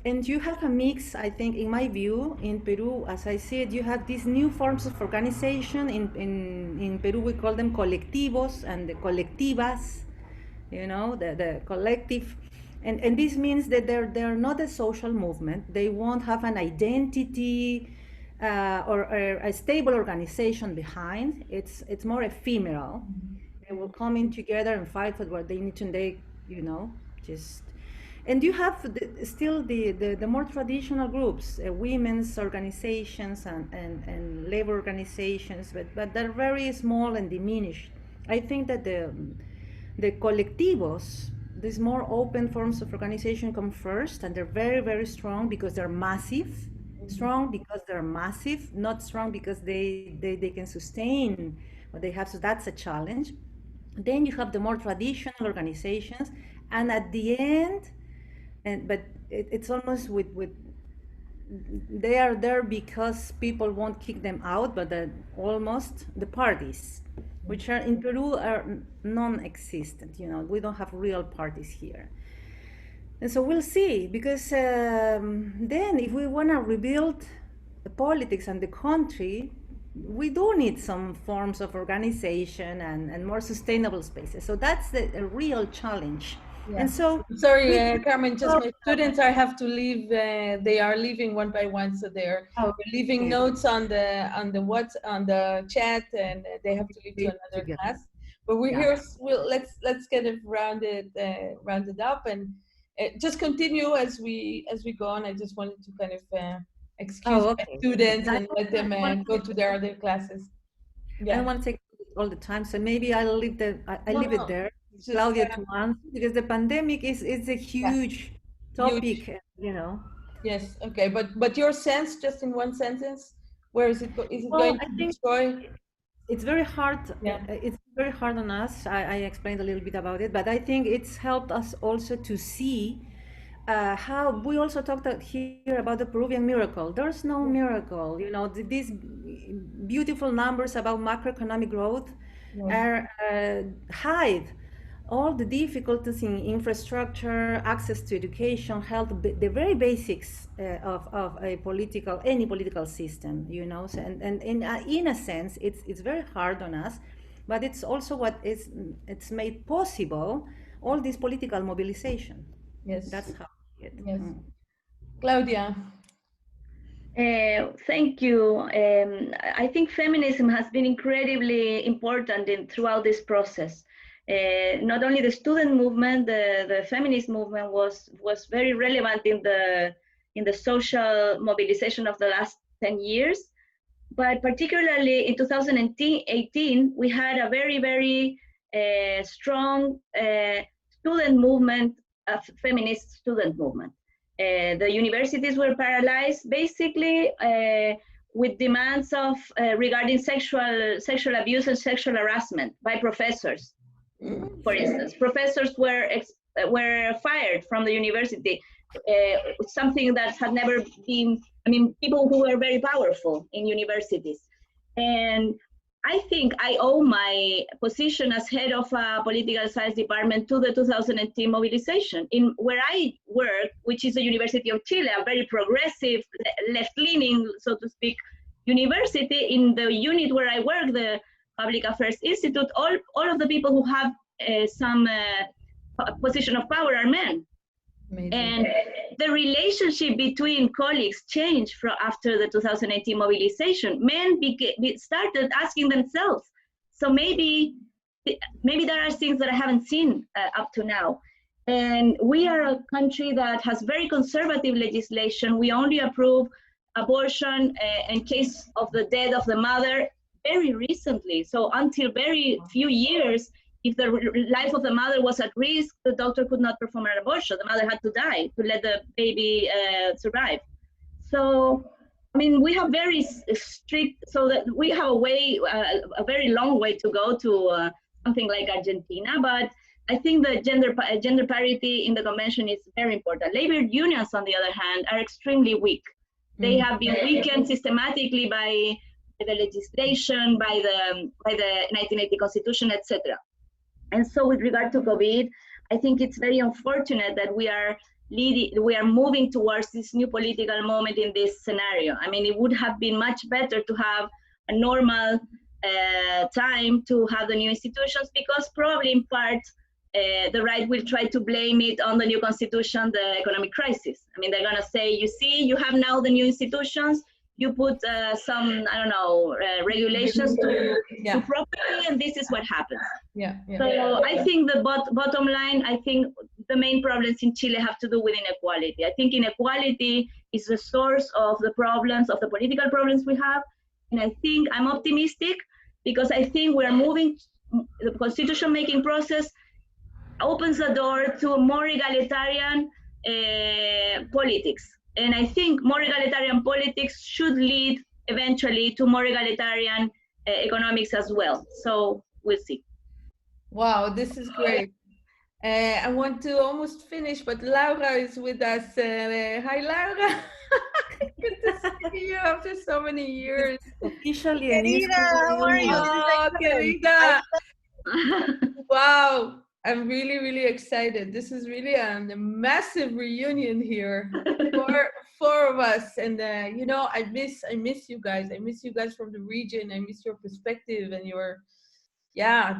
And you have a mix, I think, in my view, in Peru, as I see it, you have these new forms of organization. In Peru, we call them colectivos and the colectivas, you know, the collective. And this means that they're not a social movement. They won't have an identity or a stable organization behind. It's more ephemeral. They will come in together and fight for what they need to, and they, you know, just. And you have still the more traditional groups, women's organizations and labor organizations, but they're very small and diminished. I think that the colectivos, these more open forms of organization, come first, and they're very, very strong because they're massive. Strong because they're massive, not strong because they can sustain what they have. So that's a challenge. Then you have the more traditional organizations, and at the end, but it's almost with they are there because people won't kick them out, but almost the parties, which are in Peru are non-existent. You know, we don't have real parties here. And so we'll see, because then if we want to rebuild the politics and the country, we do need some forms of organization and more sustainable spaces. So that's a real challenge. Yeah. And so, sorry, Carmen, just my students have to leave. They are leaving one by one, so they're leaving notes on the chat, and they have to leave to another class. But we're here. Let's get it rounded up, and just continue as we go on. I just wanted to kind of excuse my students and let them go to their other classes. I don't want to take all the time, so maybe I'll leave leave it there. Claudia to answer, because the pandemic is a huge topic, you know. Yes. Okay. But your sense, just in one sentence, where is it? Is it going to destroy? It's very hard. It's very hard on us. I explained a little bit about it, but I think it's helped us also to see how we also talked here about the Peruvian miracle. There's no miracle, you know. These beautiful numbers about macroeconomic growth are hide all the difficulties in infrastructure, access to education, health, the very basics of any political system, you know. So, and in a sense, it's very hard on us, but it's also it's made possible, all this political mobilization. Yes, that's how. Yes, Claudia. Thank you. I think feminism has been incredibly important throughout this process. Not only the student movement, the feminist movement was very relevant in the social mobilization of the last 10 years, but particularly in 2018, we had a very, very strong student movement, a feminist student movement. The universities were paralyzed basically with demands of regarding sexual abuse and sexual harassment by professors. For instance, professors were fired from the university, something that had never been. I mean, people who were very powerful in universities, and I think I owe my position as head of a political science department to the 2010 mobilization. In where I work, which is the University of Chile, a very progressive, left-leaning, so to speak, university. In the unit where I work, the Public Affairs Institute, all of the people who have some position of power are men. Amazing. And the relationship between colleagues changed after the 2018 mobilization. Men started asking themselves, so maybe there are things that I haven't seen up to now. And we are a country that has very conservative legislation. We only approve abortion in case of the death of the mother very recently. So until very few years, if the life of the mother was at risk, the doctor could not perform an abortion. The mother had to die to let the baby survive. So, I mean, we have very strict, so that we have a very long way to go to something like Argentina, but I think the gender parity in the convention is very important. Labor unions, on the other hand, are extremely weak. They have been weakened systematically by the legislation, by the 1980 constitution, etc. And so with regard to COVID, I think it's very unfortunate that we are moving towards this new political moment in this scenario. I mean, it would have been much better to have a normal time to have the new institutions, because probably in part, the right will try to blame it on the new constitution, the economic crisis. I mean, they're gonna say, you see, you have now the new institutions, you put some, I don't know, regulations to property, and this is what happens. So I think the bottom line, I think the main problems in Chile have to do with inequality. I think inequality is the source of the problems, of the political problems we have. And I think I'm optimistic because I think we're moving, the constitution making process opens the door to more egalitarian politics. And I think more egalitarian politics should lead eventually to more egalitarian economics as well. So we'll see. Wow, this is great. I want to almost finish, but Laura is with us. Hi, Laura. Good to see you after so many years. Officially, Querida, how are you? Oh, querida. Wow, I'm really, really excited. This is really a massive reunion here. Four of us, and you know, I miss you guys. I miss you guys from the region. I miss your perspective and your,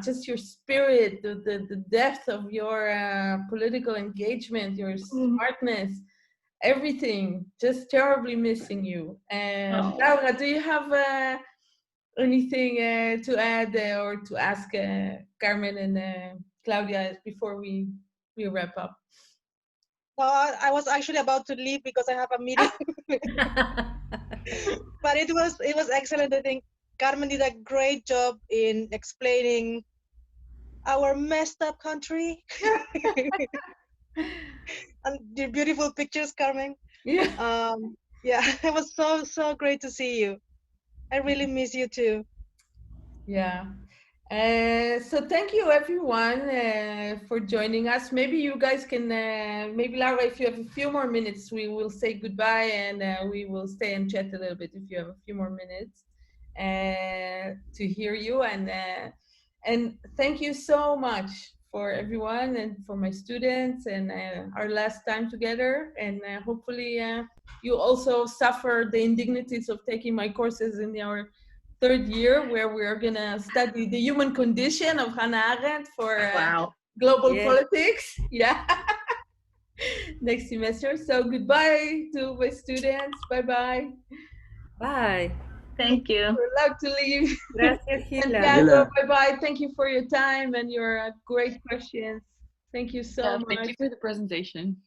just your spirit, the depth of your political engagement, your smartness, everything. Just terribly missing you. And Laura, do you have anything to add or to ask Carmen and Claudia before we wrap up? No, I was actually about to leave because I have a meeting. But it was excellent. I think Carmen did a great job in explaining our messed up country. And the beautiful pictures, Carmen. Yeah. It was so great to see you. I really miss you too. Yeah. So thank you everyone for joining us. Maybe you guys can, maybe Laura, if you have a few more minutes, we will say goodbye and we will stay and chat a little bit if you have a few more minutes to hear you. And thank you so much for everyone and for my students and our last time together. And hopefully you also suffer the indignities of taking my courses in our third year, where we're gonna study the human condition of Hannah Arendt for global politics. Next semester. So goodbye to my students. Bye-bye. Bye. Thank you. We're allowed to leave. Gracias, Gila. Santiago, bye-bye. Thank you for your time and your great questions. Thank you so much. Thank you for the presentation.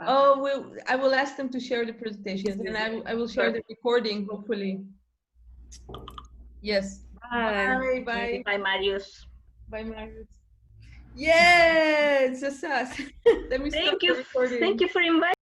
Oh, I will ask them to share the presentations, and I will share the recording, hopefully. Yes. Bye. Bye. Bye, Marius. Bye, Marius. Yes, just us. Let me stop the recording. Thank you for inviting.